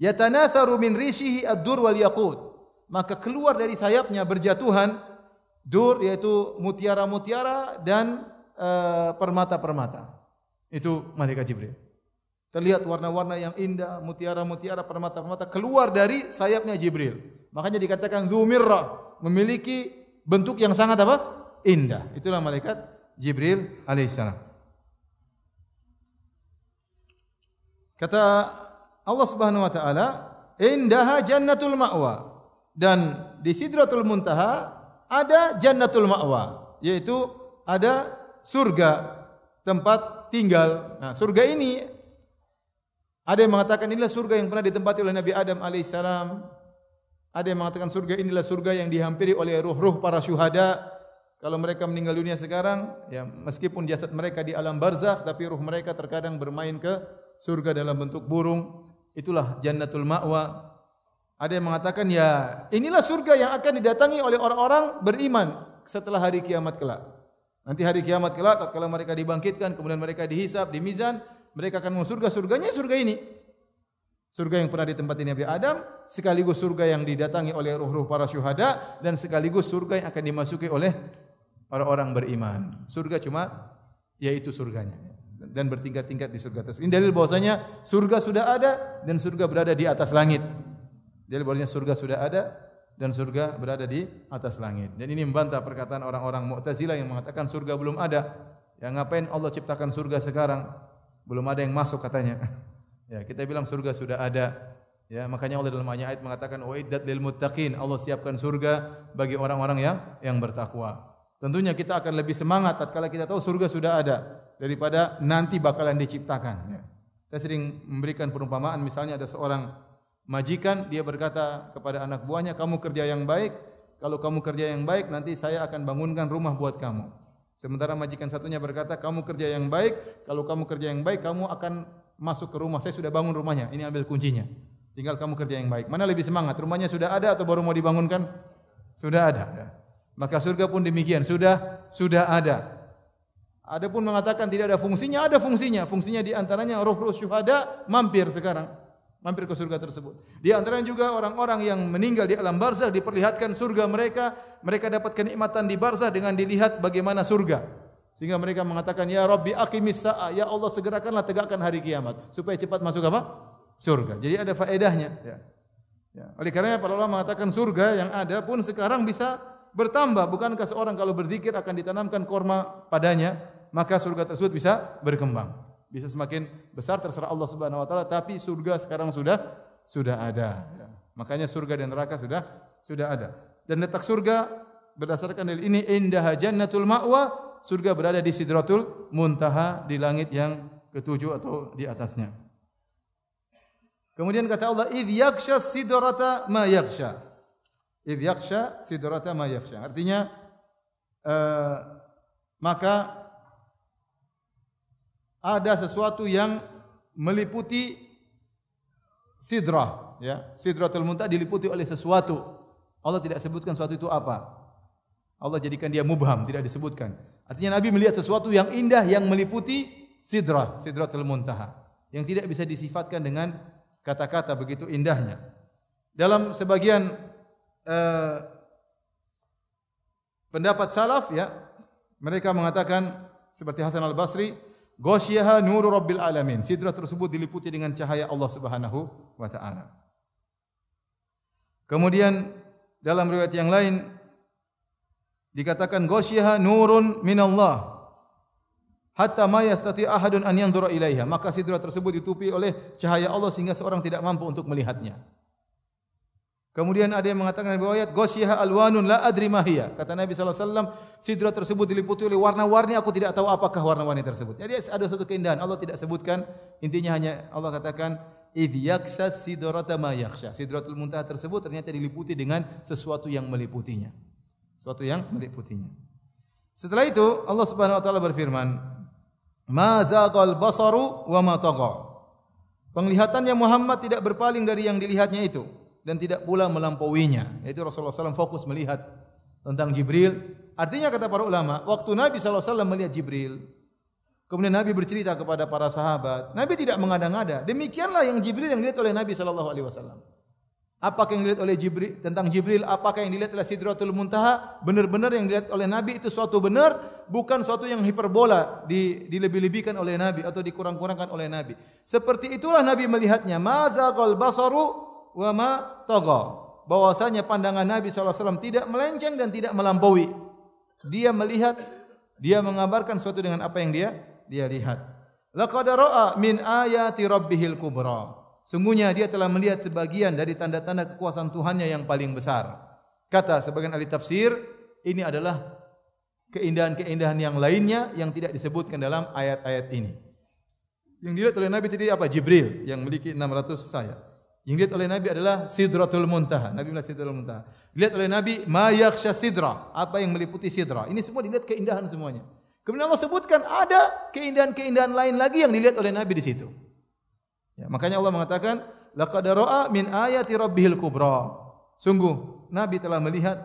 Yatanatharu min rishihi ad-dur wal yaqut. Maka keluar dari sayapnya berjatuhan dur, yaitu mutiara-mutiara dan permata-permata. Itu malaikat Jibril. Terlihat warna-warna yang indah, mutiara-mutiara, permata-permata keluar dari sayapnya Jibril. Makanya dikatakan dzu mirrah, memiliki bentuk yang sangat apa? Indah. Itulah malaikat Jibril alaihissalam. Kata Allah Subhanahu wa taala, "Indaha jannatul ma'wa." Dan di Sidratul Muntaha ada jannatul ma'wa, yaitu ada surga tempat tinggal. Nah, surga ini ada yang mengatakan inilah surga yang pernah ditempati oleh Nabi Adam alaihissalam. Ada yang mengatakan surga inilah surga yang dihampiri oleh ruh-ruh para syuhada. Kalau mereka meninggal dunia sekarang, ya meskipun jasad mereka di alam barzakh, tapi ruh mereka terkadang bermain ke surga dalam bentuk burung. Itulah jannatul ma'wa. Ada yang mengatakan ya inilah surga yang akan didatangi oleh orang-orang beriman setelah hari kiamat kelak. Nanti hari kiamat kelak tatkala mereka dibangkitkan, kemudian mereka dihisab, di mizan, mereka akan masuk surga. Surganya surga ini. Surga yang pernah ditempati Nabi Adam, sekaligus surga yang didatangi oleh ruh-ruh para syuhada, dan sekaligus surga yang akan dimasuki oleh orang-orang beriman. Surga cuma yaitu surganya, dan bertingkat-tingkat di surga tersebut. Ini dalil bahwasanya surga sudah ada dan surga berada di atas langit. Dalil bahwasanya surga sudah ada dan surga berada di atas langit. Dan ini membantah perkataan orang-orang Mu'tazilah yang mengatakan surga belum ada. Ya ngapain Allah ciptakan surga sekarang? Belum ada yang masuk katanya. Ya, kita bilang surga sudah ada. Ya, makanya Allah dalam ayat mengatakan uiddat lil muttaqin. Allah siapkan surga bagi orang-orang yang bertakwa. Tentunya kita akan lebih semangat tatkala kita tahu surga sudah ada daripada nanti bakalan diciptakan. Ya. Saya sering memberikan perumpamaan, misalnya ada seorang majikan, dia berkata kepada anak buahnya, kamu kerja yang baik, kalau kamu kerja yang baik nanti saya akan bangunkan rumah buat kamu. Sementara majikan satunya berkata, kamu kerja yang baik, kalau kamu kerja yang baik kamu akan masuk ke rumah, saya sudah bangun rumahnya, ini ambil kuncinya, tinggal kamu kerja yang baik. Mana lebih semangat, rumahnya sudah ada atau baru mau dibangunkan? Sudah ada. Ya. Maka surga pun demikian, sudah ada. Adapun mengatakan tidak ada fungsinya, ada fungsinya. Fungsinya di antaranya ruh-ruh syuhada mampir sekarang, mampir ke surga tersebut. Di antaranya juga orang-orang yang meninggal di alam barzakh diperlihatkan surga mereka, mereka dapat kenikmatan di barzakh dengan dilihat bagaimana surga. Sehingga mereka mengatakan, ya Rabbi aqimis sa'ah, ya Allah segerakanlah tegakkan hari kiamat supaya cepat masuk apa? Surga. Jadi ada faedahnya. Ya. Ya. Oleh karenanya para ulama mengatakan surga yang ada pun sekarang bisa bertambah. Bukankah seorang kalau berzikir akan ditanamkan korma padanya, maka surga tersebut bisa berkembang, bisa semakin besar, terserah Allah Subhanahu wa taala, tapi surga sekarang sudah ada. Ya. Makanya surga dan neraka sudah ada. Dan letak surga berdasarkan dalil ini indah jannatul ma'wa, surga berada di Sidratul Muntaha, di langit yang ketujuh atau di atasnya. Kemudian kata Allah, idz yaghsha sidrata ma yaghsha. Idz yaghsha sidrata ma yaghsha. Artinya maka ada sesuatu yang meliputi sidrah, ya. Sidratul Muntaha diliputi oleh sesuatu. Allah tidak sebutkan sesuatu itu apa. Allah jadikan dia mubham, tidak disebutkan. Artinya Nabi melihat sesuatu yang indah yang meliputi sidrah, Sidratul Muntaha, yang tidak bisa disifatkan dengan kata-kata, begitu indahnya. Dalam sebagian pendapat salaf, ya, mereka mengatakan seperti Hasan Al-Basri, Ghasyiha nuru rabbil alamin. Sidrah tersebut diliputi dengan cahaya Allah Subhanahu wa taala. Kemudian dalam riwayat yang lain dikatakan ghasyiha nurun minallah hatta ma yastati ahadun an yanzura ilaiha. Maka sidrah tersebut ditutupi oleh cahaya Allah sehingga seorang tidak mampu untuk melihatnya. Kemudian ada yang mengatakan dalam riwayat ghasyiha alwanun la adri ma hiya. Kata Nabi sallallahu alaihi wasallam, sidrah tersebut diliputi oleh warna-warni, aku tidak tahu apakah warna-warni tersebut. Jadi ada suatu keindahan, Allah tidak sebutkan, intinya hanya Allah katakan idz yaghsha sidrata ma yaghsha. Sidratul Muntaha tersebut ternyata diliputi dengan sesuatu yang meliputinya. Sesuatu yang meliputinya. Setelah itu Allah Subhanahu wa taala berfirman, "Ma zaqal basaru wa ma tagha." Penglihatannya Muhammad tidak berpaling dari yang dilihatnya itu dan tidak pula melampauinya. Yaitu Rasulullah SAW fokus melihat tentang Jibril. Artinya kata para ulama, waktu Nabi SAW melihat Jibril, kemudian Nabi bercerita kepada para sahabat, Nabi tidak mengada-ngada. Demikianlah yang Jibril yang dilihat oleh Nabi SAW. Apakah yang dilihat oleh Jibril tentang Jibril, apakah yang dilihat oleh Sidratul Muntaha, benar-benar yang dilihat oleh Nabi itu suatu benar, bukan suatu yang hiperbola, dilebih-lebihkan oleh Nabi atau dikurang-kurangkan oleh Nabi. Seperti itulah Nabi melihatnya, mazaqal basaru wa ma tagha. bahwasanya pandangan Nabi SAW tidak melenceng dan tidak melampaui. Dia melihat, dia mengabarkan sesuatu dengan apa yang dia lihat. Laqad ra'a min ayati rabbihil kubra. Sungguhnya dia telah melihat sebagian dari tanda-tanda kekuasaan Tuhannya yang paling besar. Kata sebagian ahli tafsir, ini adalah keindahan-keindahan yang lainnya yang tidak disebutkan dalam ayat-ayat ini. Yang dilihat oleh Nabi tadi apa? Jibril yang memiliki 600 sayap. Yang dilihat oleh Nabi adalah Sidratul Muntaha. Nabi melihat Sidratul Muntaha. Dilihat oleh Nabi ma yakhsha sidra, apa yang meliputi sidra. Ini semua dilihat keindahan semuanya. Kemudian Allah sebutkan ada keindahan-keindahan lain lagi yang dilihat oleh Nabi di situ. Ya, makanya Allah mengatakan laqad ra'a min ayati rabbihil kubra. Sungguh Nabi telah melihat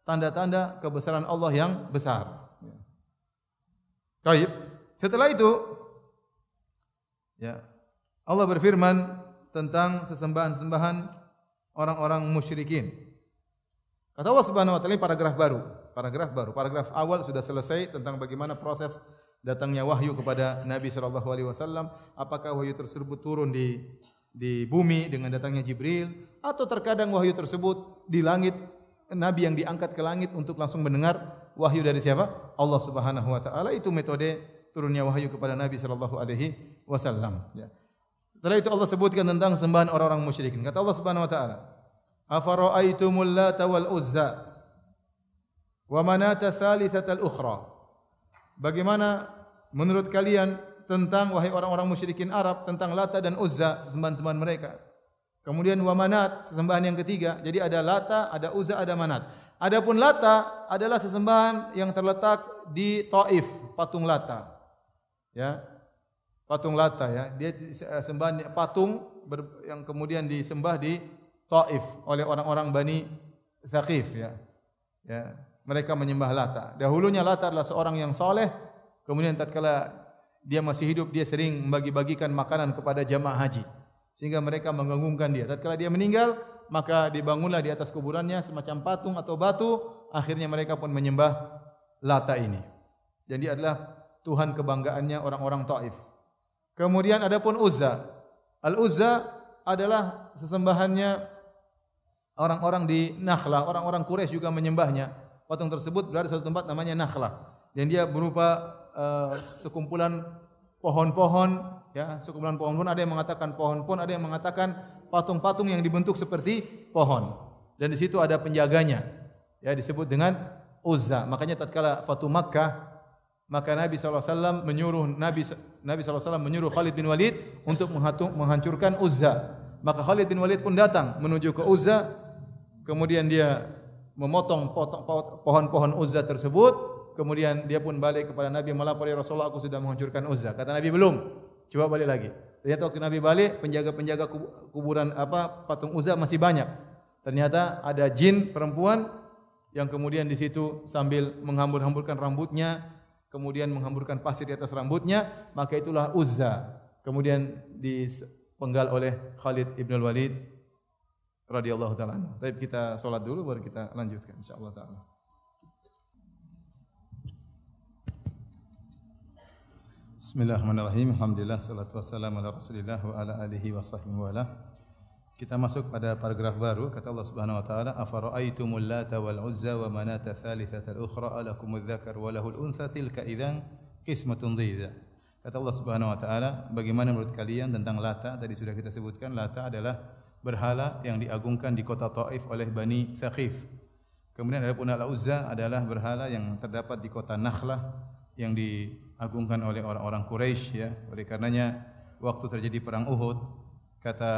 tanda-tanda kebesaran Allah yang besar. Ya. Baik. Setelah itu ya, Allah berfirman tentang sesembahan-sesembahan orang-orang musyrikin. Kata Allah Subhanahu wa taala, ini paragraf baru. Paragraf awal sudah selesai tentang bagaimana proses datangnya wahyu kepada Nabi sallallahu alaihi wasallam. Apakah wahyu tersebut turun di bumi dengan datangnya Jibril atau terkadang wahyu tersebut di langit, Nabi yang diangkat ke langit untuk langsung mendengar wahyu dari siapa? Allah Subhanahu wa taala. Itu metode turunnya wahyu kepada Nabi sallallahu alaihi wasallam, ya. Setelah itu Allah sebutkan tentang sembahan orang-orang musyrikin. Kata Allah Subhanahu wa taala, "Afara'aitumul Lata wal Uzza wa Manata tsalitsatal ukhra." Bagaimana menurut kalian tentang wahai orang-orang musyrikin Arab tentang Lata dan Uzza, sesembahan-sembahan mereka. Kemudian wa Manat, sesembahan yang ketiga. Jadi ada Lata, ada Uzza, ada Manat. Adapun Lata adalah sesembahan yang terletak di Taif, patung Lata. Ya. Patung Lata ya, dia sembahan patung yang kemudian disembah di Taif oleh orang-orang Bani Thaqif ya. Ya, mereka menyembah Lata. Dahulunya Lata adalah seorang yang soleh, kemudian tatkala dia masih hidup dia sering membagi-bagikan makanan kepada jamaah haji. Sehingga mereka mengagungkan dia. Tatkala dia meninggal, maka dibangunlah di atas kuburannya semacam patung atau batu, akhirnya mereka pun menyembah Lata ini. Jadi adalah Tuhan kebanggaannya orang-orang Taif. Kemudian adapun Uzza. Al-Uzza adalah sesembahannya orang-orang di Nakhlah, orang-orang Quraisy juga menyembahnya. Patung tersebut berada di satu tempat namanya Nakhlah. Dan dia berupa sekumpulan pohon-pohon, ya, sekumpulan pohon-pohon, ada yang mengatakan pohon-pohon, ada yang mengatakan patung-patung yang dibentuk seperti pohon. Dan di situ ada penjaganya. Ya, disebut dengan Uzza. Makanya tatkala Fatu Makkah, maka Nabi SAW menyuruh Khalid bin Walid untuk menghancurkan Uzza. Maka Khalid bin Walid pun datang menuju ke Uzza. Kemudian dia memotong pohon-pohon Uzza tersebut. Kemudian dia pun balik kepada Nabi melapor, ya Rasulullah, aku sudah menghancurkan Uzza. Kata Nabi, belum. Coba balik lagi. Ternyata waktu Nabi balik, penjaga-penjaga kuburan patung Uzza masih banyak. Ternyata ada jin perempuan yang kemudian di situ sambil menghambur-hamburkan rambutnya, kemudian menghamburkan pasir di atas rambutnya, maka itulah Uzza. Kemudian dipenggal oleh Khalid ibn Walid radhiyallahu taala. Baik, kita salat dulu baru kita lanjutkan insyaallah taala. Bismillahirrahmanirrahim. Alhamdulillah, salatu wassalamu ala Rasulillah wa ala alihi wa sahbihi wa ala. Kita masuk pada paragraf baru. Kata Allah Subhanahu wa taala, "Afara'aitumul Lata wal Uzza wa Manata tsalitsatal ukhra alakumudz dzakar wa lahul untha tilka idzan qismatun dhiza." Kata Allah Subhanahu wa taala, bagaimana menurut kalian tentang Lata? Tadi sudah kita sebutkan, Lata adalah berhala yang diagungkan di kota Taif oleh Bani Thaqif. Kemudian adapun Al-Uzza adalah berhala yang terdapat di kota Nakhlah yang diagungkan oleh orang-orang Quraisy, ya. Oleh karenanya waktu terjadi perang Uhud, kata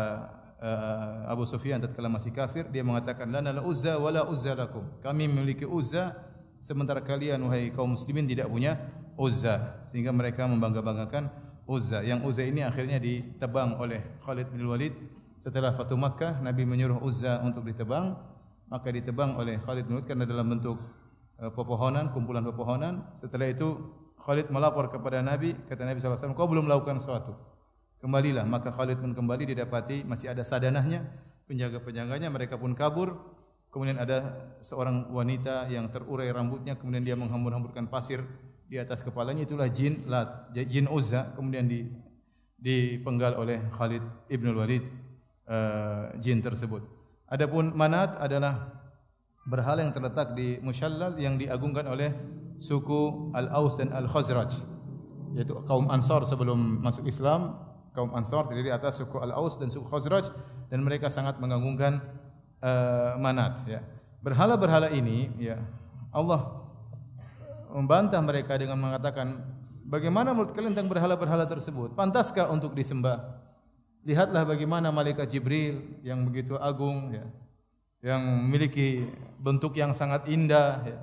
Abu Sufyan tatkala masih kafir, dia mengatakan lana la Uzza wala Uzza lakum. Kami memiliki Uzza sementara kalian wahai kaum muslimin tidak punya Uzza. Sehingga mereka membangga-banggakan Uzza. Yang Uzza ini akhirnya ditebang oleh Khalid bin Walid setelah Fatu Makkah. Nabi menyuruh Uzza untuk ditebang, maka ditebang oleh Khalid bin Walid karena dalam bentuk pepohonan, kumpulan pepohonan. Setelah itu Khalid melapor kepada Nabi, kata Nabi SAW, kau belum melakukan sesuatu. Kembalilah, maka Khalid pun kembali, didapati masih ada sadanahnya, penjaga-penjaganya, mereka pun kabur. Kemudian ada seorang wanita yang terurai rambutnya, kemudian dia menghambur-hamburkan pasir di atas kepalanya, itulah jin Uzza, kemudian dipenggal oleh Khalid ibn Walid jin tersebut. Adapun Manat adalah berhala yang terletak di Mushallal yang diagungkan oleh suku Al-Aus dan Al-Khazraj, yaitu kaum Ansar sebelum masuk Islam. Kaum Ansar terdiri atas suku Al-Aus dan suku Khazraj, dan mereka sangat mengagungkan Manat, ya. Berhala-berhala ini, ya, Allah membantah mereka dengan mengatakan, bagaimana menurut kalian tentang berhala-berhala tersebut? Pantaskah untuk disembah? Lihatlah bagaimana malaikat Jibril yang begitu agung, ya, yang memiliki bentuk yang sangat indah, ya,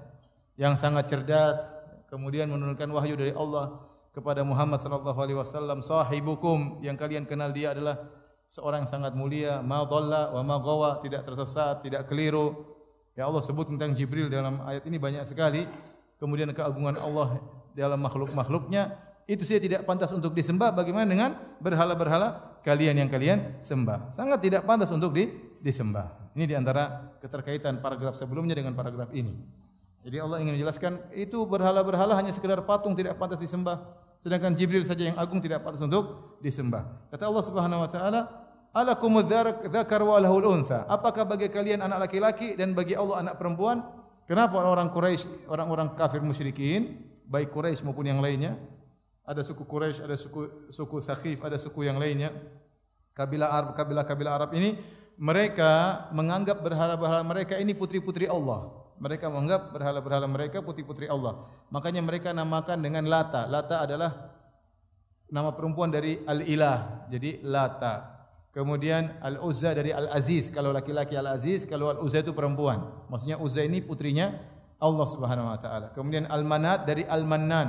yang sangat cerdas, kemudian menurunkan wahyu dari Allah kepada Muhammad sallallahu alaihi wasallam, sahibukum, yang kalian kenal dia adalah seorang yang sangat mulia, ma dhalla wa ma ghawa, tidak tersesat, tidak keliru. Ya, Allah sebut tentang Jibril dalam ayat ini banyak sekali. Kemudian keagungan Allah dalam makhluk-makhluknya, itu saja tidak pantas untuk disembah. Bagaimana dengan berhala-berhala kalian yang kalian sembah? Sangat tidak pantas untuk disembah. Ini diantara keterkaitan paragraf sebelumnya dengan paragraf ini. Jadi Allah ingin menjelaskan itu berhala-berhala hanya sekedar patung, tidak pantas disembah. Sedangkan Jibril saja yang agung tidak pantas untuk disembah. Kata Allah Subhanahu wa taala, alakumudz dzakar wa lahul unsa. Apakah bagi kalian anak laki-laki dan bagi Allah anak perempuan? Kenapa orang Quraisy, orang-orang kafir musyrikin, baik Quraisy maupun yang lainnya, ada suku Quraisy, ada suku Thaqif, ada suku yang lainnya, kabilah-kabilah Arab ini, mereka menganggap berhala-berhala mereka ini putri-putri Allah. Mereka menganggap berhala-berhala mereka putri-putri Allah. Makanya mereka namakan dengan Lata. Lata adalah nama perempuan dari Al-Ilah, jadi Lata. Kemudian Al-Uzza dari Al-Aziz, kalau laki-laki Al-Aziz, kalau Al-Uzza itu perempuan. Maksudnya Uzza ini putrinya Allah Subhanahu wa taala. Kemudian Al-Manat dari Al-Mannan.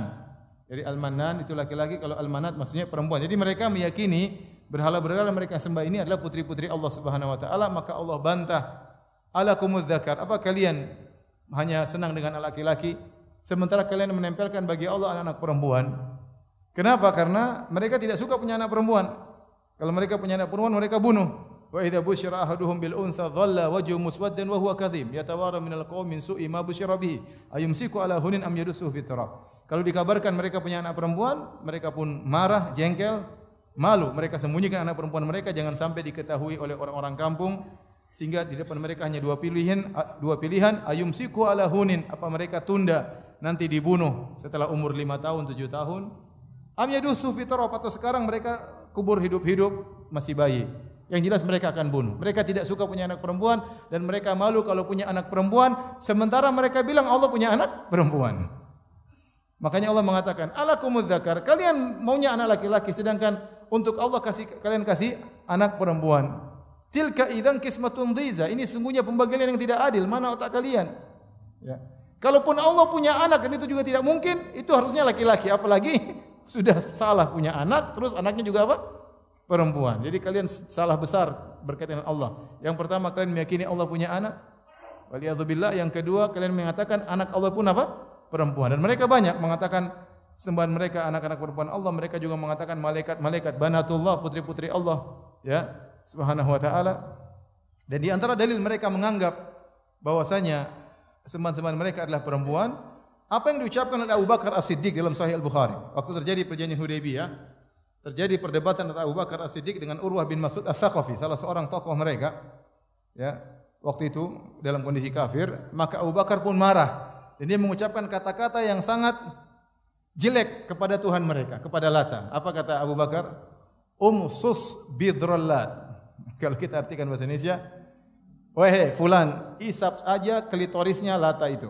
Jadi Al-Mannan itu laki-laki, kalau Al-Manat maksudnya perempuan. Jadi mereka meyakini berhala-berhala mereka sembah ini adalah putri-putri Allah Subhanahu wa taala, maka Allah bantah. Alakumudz dzakar, apa kalian hanya senang dengan anak laki-laki sementara kalian menempelkan bagi Allah anak-anak perempuan? Kenapa? Karena mereka tidak suka punya anak perempuan. Kalau mereka punya anak perempuan, mereka bunuh. Wa idza busyira ahaduhum bil unsa dhalla wajhuhu muswaddan wa huwa kadhim yatawara minal qaumi min su'i ma busyira bihi ayumsiku ala hunin am yadussuhu fit turab. Kalau dikabarkan mereka punya anak perempuan, mereka pun marah, jengkel, malu. Mereka sembunyikan anak perempuan mereka, jangan sampai diketahui oleh orang-orang kampung, sehingga di depan mereka hanya dua pilihan, ayumsiku ala hunin, apa mereka tunda nanti dibunuh setelah umur 5 tahun, 7 tahun, am yadussuhu fit turab, atau sekarang mereka kubur hidup-hidup masih bayi. Yang jelas mereka akan bunuh. Mereka tidak suka punya anak perempuan dan mereka malu kalau punya anak perempuan, sementara mereka bilang Allah punya anak perempuan. Makanya Allah mengatakan, alakumudz dzakar, kalian maunya anak laki-laki sedangkan untuk Allah kalian kasih anak perempuan. Tilka idzan qismatun dhiza, ini sungguhnya pembagian yang tidak adil, mana otak kalian? Ya. Kalaupun Allah punya anak dan itu juga tidak mungkin, itu harusnya laki-laki, apalagi sudah salah punya anak, terus anaknya juga apa? Perempuan. Jadi kalian salah besar berkaitan dengan Allah. Yang pertama, kalian meyakini Allah punya anak. Waliyadzubillah. Yang kedua, kalian mengatakan anak Allah pun apa? Perempuan. Dan mereka banyak mengatakan sembahan mereka anak-anak perempuan Allah. Mereka juga mengatakan malaikat-malaikat banatullah, putri-putri Allah, ya, Subhanahu wa taala. Dan di antara dalil mereka menganggap bahwasanya sembahan-sembahan mereka adalah perempuan, apa yang diucapkan oleh Abu Bakar As-Siddiq dalam Sahih Al-Bukhari. Waktu terjadi perjanjian Hudaybiyah, terjadi perdebatan antara Abu Bakar As-Siddiq dengan Urwah bin Mas'ud As-Saqafi, salah seorang tokoh mereka. Ya, waktu itu dalam kondisi kafir, maka Abu Bakar pun marah dan dia mengucapkan kata-kata yang sangat jelek kepada Tuhan mereka, kepada Lata. Apa kata Abu Bakar? Umsus bidrollat. Kalau kita artikan bahasa Indonesia, wahai fulan, isap aja klitorisnya Lata itu.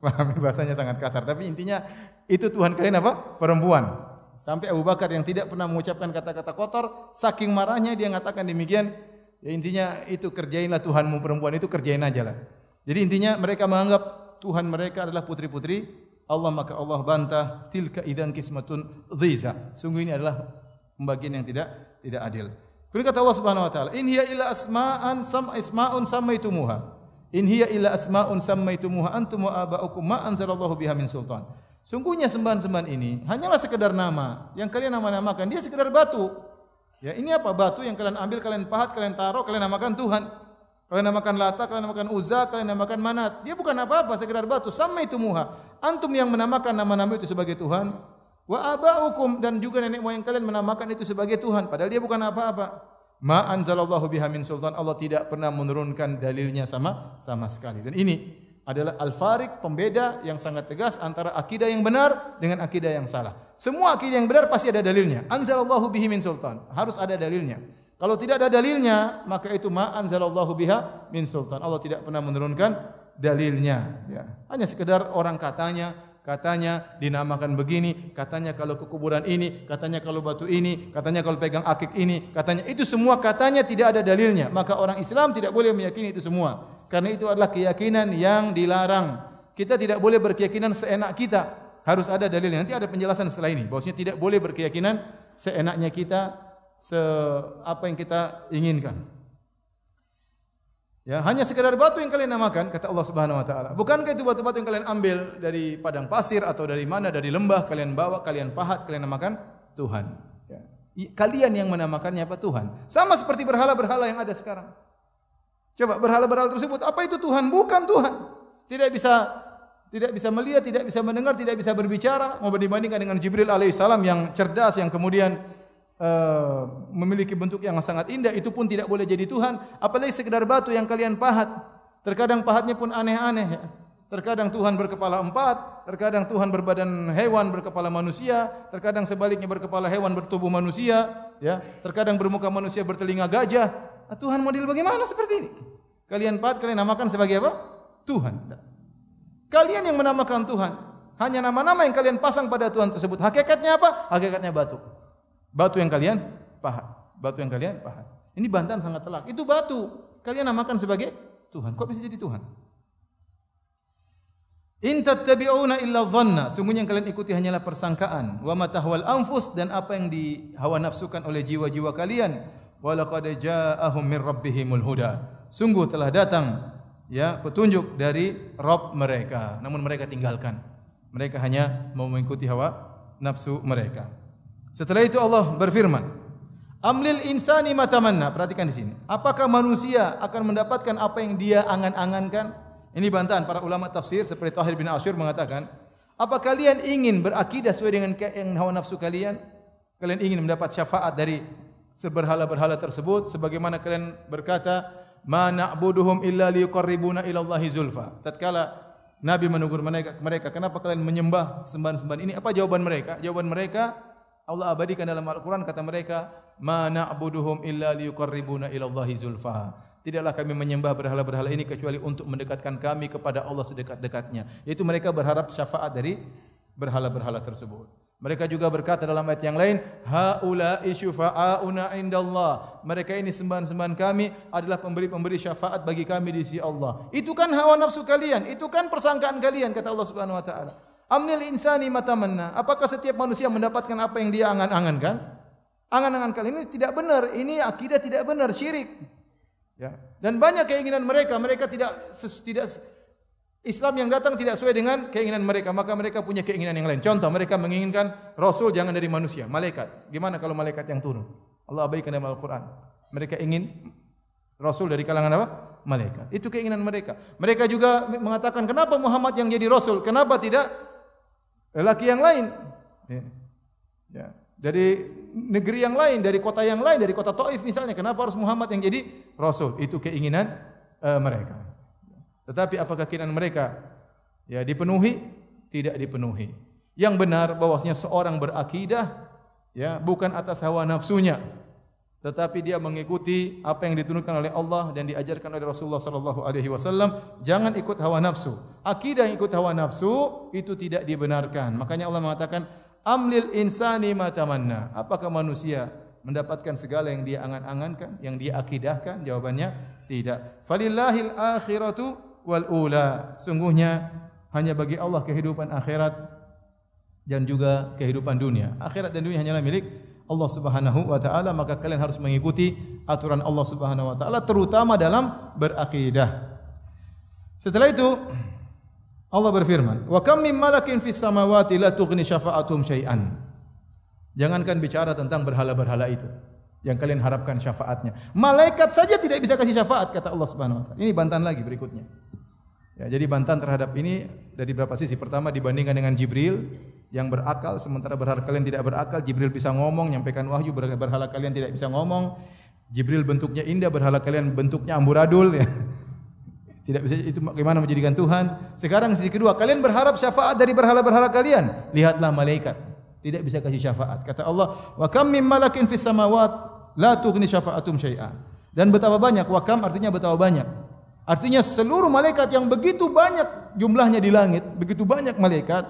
Pahami, bahasanya sangat kasar, tapi intinya itu Tuhan kalian apa? Perempuan. Sampai Abu Bakar yang tidak pernah mengucapkan kata-kata kotor, saking marahnya dia mengatakan demikian. Ya intinya itu kerjainlah Tuhanmu perempuan itu, kerjain aja lah. Jadi intinya mereka menganggap Tuhan mereka adalah putri-putri Allah, maka Allah bantah, tilka idzan qismatun dhiza. Sungguh ini adalah pembagian yang tidak adil. Kemudian kata Allah Subhanahu wa taala, in hiya illa asma'un sammaitumuha. In hiya illa asma'un sammaitumuha antum wa aba'ukum ma anzalallahu biha min sultan. Sungguhnya sembahan-sembahan ini hanyalah sekedar nama yang kalian nama-namakan. Dia sekedar batu. Ya, ini apa? Batu yang kalian ambil, kalian pahat, kalian taruh, kalian namakan Tuhan. Kalian namakan Lata, kalian namakan Uzza, kalian namakan Manat. Dia bukan apa-apa, sekedar batu. Sammaitumuha. Antum yang menamakan nama-nama itu sebagai Tuhan. Wa aba'ukum, dan juga nenek moyang kalian menamakan itu sebagai Tuhan. Padahal dia bukan apa-apa. Ma anzalallahu biha min sultan. Allah tidak pernah menurunkan dalilnya sama sekali. Dan ini adalah al-fariq, pembeda yang sangat tegas antara akidah yang benar dengan akidah yang salah. Semua akidah yang benar pasti ada dalilnya. Anzalallahu bihi min sultan. Harus ada dalilnya. Kalau tidak ada dalilnya, maka itu ma anzalallahu biha min sultan. Allah tidak pernah menurunkan dalilnya. Ya. Hanya sekedar orang katanya dinamakan begini, katanya kalau ke kuburan ini, katanya kalau batu ini, katanya kalau pegang akik ini, katanya itu semua katanya tidak ada dalilnya. Maka orang Islam tidak boleh meyakini itu semua. Karena itu adalah keyakinan yang dilarang. Kita tidak boleh berkeyakinan seenak kita. Harus ada dalilnya. Nanti ada penjelasan setelah ini. Bahwasanya tidak boleh berkeyakinan seenaknya kita, apa yang kita inginkan. Ya, hanya sekedar batu yang kalian namakan, kata Allah Subhanahu wa taala. Bukankah itu batu-batu yang kalian ambil dari padang pasir atau dari mana, dari lembah, kalian bawa, kalian pahat, kalian namakan Tuhan. Ya. Kalian yang menamakannya apa? Tuhan. Sama seperti berhala-berhala yang ada sekarang. Coba berhala-berhala tersebut, apa itu Tuhan? Bukan Tuhan. Tidak bisa melihat, tidak bisa mendengar, tidak bisa berbicara. Mau dibandingkan dengan Jibril alaihissalam yang cerdas, yang kemudian memiliki bentuk yang sangat indah, itu pun tidak boleh jadi Tuhan. Apalagi sekedar batu yang kalian pahat. Terkadang pahatnya pun aneh-aneh. Ya. Terkadang Tuhan berkepala 4, terkadang Tuhan berbadan hewan berkepala manusia, terkadang sebaliknya berkepala hewan bertubuh manusia, ya. Terkadang bermuka manusia bertelinga gajah. Nah, Tuhan model bagaimana seperti ini? Kalian pahat, kalian namakan sebagai apa? Tuhan. Kalian yang menamakan Tuhan, hanya nama-nama yang kalian pasang pada Tuhan tersebut. Hakikatnya apa? Hakikatnya batu. Batu yang kalian pahat. Batu yang kalian pahat. Ini bantahan sangat telak. Itu batu. Kalian namakan sebagai Tuhan. Kok bisa jadi Tuhan? In tattabi'una illa dhanna. Sungguhnya yang kalian ikuti hanyalah persangkaan. Wa ma tahwal anfus, dan apa yang dihawa nafsukan oleh jiwa-jiwa kalian. Wa laqad ja'ahum min rabbihimul huda. Sungguh telah datang ya petunjuk dari Rabb mereka. Namun mereka tinggalkan. Mereka hanya mau mengikuti hawa nafsu mereka. Setelah itu Allah berfirman, Amlil insani matamanna. Perhatikan di sini. Apakah manusia akan mendapatkan apa yang dia angan-angankan? Ini bantahan para ulama tafsir seperti Tahir bin Asyur mengatakan, apa kalian ingin berakidah sesuai dengan yang hawa nafsu kalian? Kalian ingin mendapat syafaat dari berhala-berhala tersebut sebagaimana kalian berkata, ma na'buduhum illa liyuqarribuna ila Allahi zulfa. Tatkala Nabi menegur mereka, kenapa kalian menyembah sembahan-sembahan ini? Apa jawaban mereka? Jawaban mereka Allah abadikan dalam Al-Quran, kata mereka, ma na'buduhum illa liyuqarribuna ila Allahi zulfa. Tidaklah kami menyembah berhala-berhala ini kecuali untuk mendekatkan kami kepada Allah sedekat-dekatnya. Yaitu mereka berharap syafaat dari berhala-berhala tersebut. Mereka juga berkata dalam ayat yang lain, haula'i syufa'auna indallah. Mereka ini sembahan-sembahan kami adalah pemberi-pemberi syafaat bagi kami di sisi Allah. Itu kan hawa nafsu kalian, itu kan persangkaan kalian, kata Allah Subhanahu wa taala. Amnil insani matamanna. Apakah setiap manusia mendapatkan apa yang dia angan-angankan? Angan-angan kalian ini tidak benar. Ini akidah tidak benar, syirik. Ya. Dan banyak keinginan mereka tidak Islam yang datang tidak sesuai dengan keinginan mereka, maka mereka punya keinginan yang lain. Contoh, mereka menginginkan Rasul jangan dari manusia, malaikat. Gimana kalau malaikat yang turun? Allah abadikan dalam Al-Quran. Mereka ingin Rasul dari kalangan apa? Malaikat. Itu keinginan mereka. Mereka juga mengatakan, kenapa Muhammad yang jadi Rasul? Kenapa tidak lelaki yang lain? Ya. Dari negeri yang lain, dari kota yang lain, dari kota Taif misalnya. Kenapa harus Muhammad yang jadi Rasul? Itu keinginan mereka. Tetapi apakah keinginan mereka ya dipenuhi? Tidak dipenuhi. Yang benar bahwasanya seorang berakidah ya bukan atas hawa nafsunya, tetapi dia mengikuti apa yang ditunjukkan oleh Allah dan diajarkan oleh Rasulullah sallallahu alaihi wasallam. Jangan ikut hawa nafsu. Akidah yang ikut hawa nafsu itu tidak dibenarkan. Makanya Allah mengatakan, amlil insani ma tamanna. Apakah manusia mendapatkan segala yang dia angan-angankan, yang dia akidahkan? Jawabannya tidak. Falillahil akhiratu wal ula. Sungguhnya hanya bagi Allah kehidupan akhirat dan juga kehidupan dunia. Akhirat dan dunia hanyalah milik Allah Subhanahu wa taala, maka kalian harus mengikuti aturan Allah Subhanahu wa taala terutama dalam berakidah. Setelah itu Allah berfirman, "Wa kam min malakin fis samawati la tughni syafa'atuhum syai'an." Jangankan bicara tentang berhala-berhala itu yang kalian harapkan syafaatnya. Malaikat saja tidak bisa kasih syafaat, kata Allah Subhanahu wa taala. Ini bantahan lagi berikutnya. Ya, jadi bantahan terhadap ini dari beberapa sisi. Pertama, dibandingkan dengan Jibril yang berakal, sementara berhala kalian tidak berakal. Jibril bisa ngomong, nyampaikan wahyu, berhala kalian tidak bisa ngomong. Jibril bentuknya indah, berhala kalian bentuknya amburadul ya. Tidak bisa itu bagaimana menjadikan Tuhan. Sekarang sisi kedua, kalian berharap syafaat dari berhala-berhala kalian. Lihatlah malaikat, tidak bisa kasih syafaat. Kata Allah, wa kam mim malakin fis samawat la tughni syafa'atum syai'a. Dan betapa banyak, wa kam artinya betapa banyak. Artinya seluruh malaikat yang begitu banyak jumlahnya di langit, begitu banyak malaikat,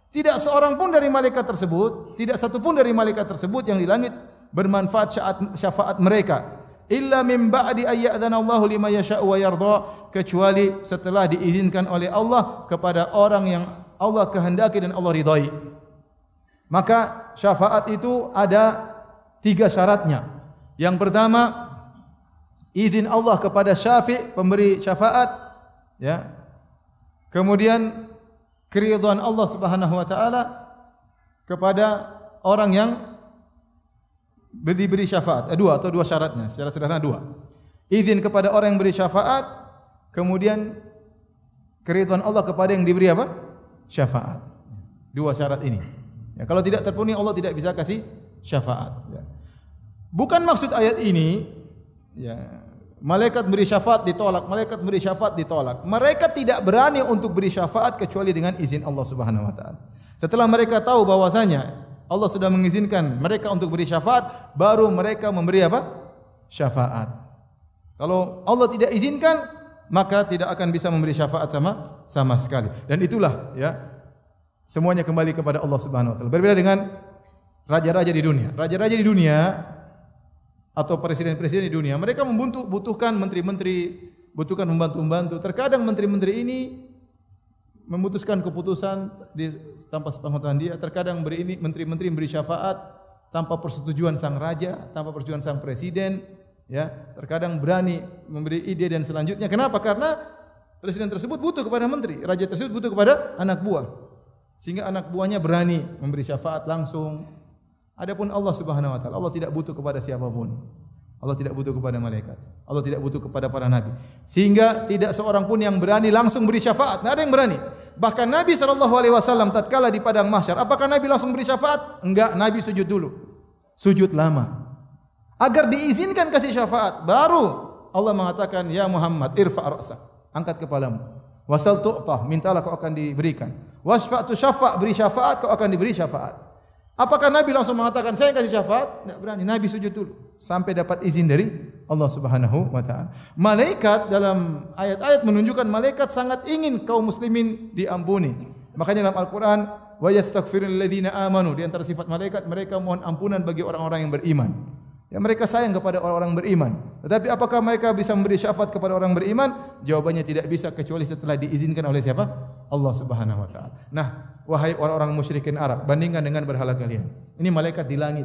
tidak seorang pun dari malaikat tersebut, tidak satu pun dari malaikat tersebut yang di langit bermanfaat syafaat mereka. Illa min ba'di ayyadana Allahu lima yasha'u wa yarda, kecuali setelah diizinkan oleh Allah kepada orang yang Allah kehendaki dan Allah ridai. Maka syafaat itu ada 3 syaratnya. Yang pertama, izin Allah kepada syafi' pemberi syafaat, ya. Kemudian keridhaan Allah Subhanahu wa taala kepada orang yang beri syafaat. Dua syaratnya, secara sederhana 2. Izin kepada orang yang beri syafaat, kemudian keridhaan Allah kepada yang diberi apa? Syafaat. 2 syarat ini. Ya, kalau tidak terpenuhi Allah tidak bisa kasih syafaat. Ya. Bukan maksud ayat ini, ya, malaikat beri syafaat ditolak, malaikat beri syafaat ditolak. Mereka tidak berani untuk beri syafaat kecuali dengan izin Allah Subhanahu wa taala. Setelah mereka tahu bahwasanya Allah sudah mengizinkan mereka untuk beri syafaat, baru mereka memberi apa? Syafaat. Kalau Allah tidak izinkan, maka tidak akan bisa memberi syafaat sama sekali. Dan itulah, ya, semuanya kembali kepada Allah Subhanahu wa taala. Berbeda dengan raja-raja di dunia. Raja-raja di dunia atau presiden-presiden di dunia, mereka membutuhkan menteri-menteri, butuhkan membantu-membantu. Terkadang menteri-menteri ini memutuskan keputusan tanpa sepengetahuan dia. Terkadang menteri-menteri memberi syafaat tanpa persetujuan sang raja, tanpa persetujuan sang presiden. Ya, terkadang berani memberi ide dan selanjutnya. Kenapa? Karena presiden tersebut butuh kepada menteri, raja tersebut butuh kepada anak buah, sehingga anak buahnya berani memberi syafaat langsung. Adapun Allah Subhanahu wa taala, Allah tidak butuh kepada siapapun. Allah tidak butuh kepada malaikat. Allah tidak butuh kepada para nabi. Sehingga tidak seorang pun yang berani langsung beri syafaat. Tidak ada yang berani. Bahkan Nabi SAW tatkala di padang mahsyar, apakah Nabi langsung beri syafaat? Enggak, Nabi sujud dulu. Sujud lama. Agar diizinkan kasih syafaat, baru Allah mengatakan, "Ya Muhammad, irfa' ra'sak." Angkat kepalamu. Wasal tu'tah, mintalah kau akan diberikan. Wasfa'tu syafa', beri syafaat kau akan diberi syafaat. Apakah Nabi langsung mengatakan saya kasih syafaat? Tidak berani. Nabi sujud dulu sampai dapat izin dari Allah Subhanahu wa taala. Malaikat dalam ayat-ayat menunjukkan malaikat sangat ingin kaum muslimin diampuni. Makanya dalam Al-Qur'an, wa yastaghfirul ladzina amanu, di antara sifat malaikat mereka mohon ampunan bagi orang-orang yang beriman. Ya, mereka sayang kepada orang-orang beriman. Tetapi apakah mereka bisa memberi syafaat kepada orang beriman? Jawabannya tidak bisa kecuali setelah diizinkan oleh siapa? Allah Subhanahu wa taala. Nah, wahai orang-orang musyrikin Arab, bandingkan dengan berhala kalian. Ini malaikat di langit,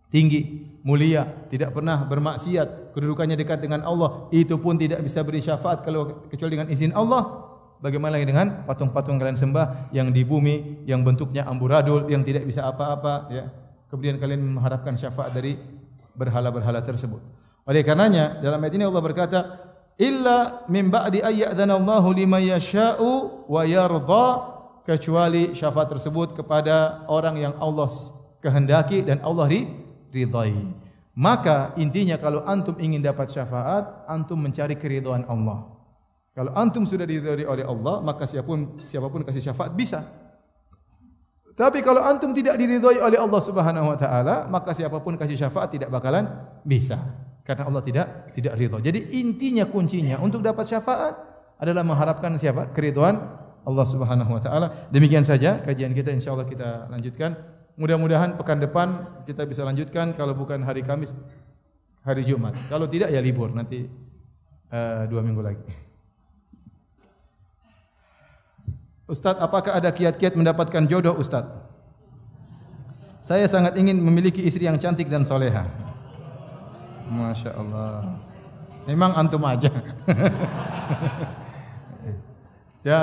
tinggi, mulia, tidak pernah bermaksiat, kedudukannya dekat dengan Allah, itu pun tidak bisa beri syafaat kecuali dengan izin Allah. Bagaimana dengan patung-patung kalian sembah yang di bumi, yang bentuknya amburadul, yang tidak bisa apa-apa, ya. Kemudian kalian mengharapkan syafaat dari berhala-berhala tersebut. Oleh karenanya dalam ayat ini Allah berkata, illa min ba'di ayyadana Allahu liman yasha'u wa yarda, kecuali syafaat tersebut kepada orang yang Allah kehendaki dan Allah ridai. Maka intinya kalau antum ingin dapat syafaat, antum mencari keridhaan Allah. Kalau antum sudah diridai oleh Allah, maka siapapun kasih syafaat bisa. Tapi kalau antum tidak diridhai oleh Allah Subhanahu wa taala, maka siapapun kasih syafaat tidak bakalan bisa. Karena Allah tidak ridha. Jadi intinya kuncinya untuk dapat syafaat adalah mengharapkan siapa? Keridhaan Allah Subhanahu wa taala. Demikian saja kajian kita, insyaallah kita lanjutkan. Mudah-mudahan pekan depan kita bisa lanjutkan, kalau bukan hari Kamis, hari Jumat. Kalau tidak ya libur nanti 2 minggu lagi. Ustaz, apakah ada kiat-kiat mendapatkan jodoh, Ustaz? Saya sangat ingin memiliki istri yang cantik dan soleha. Masya Allah. Memang antum aja. Ya,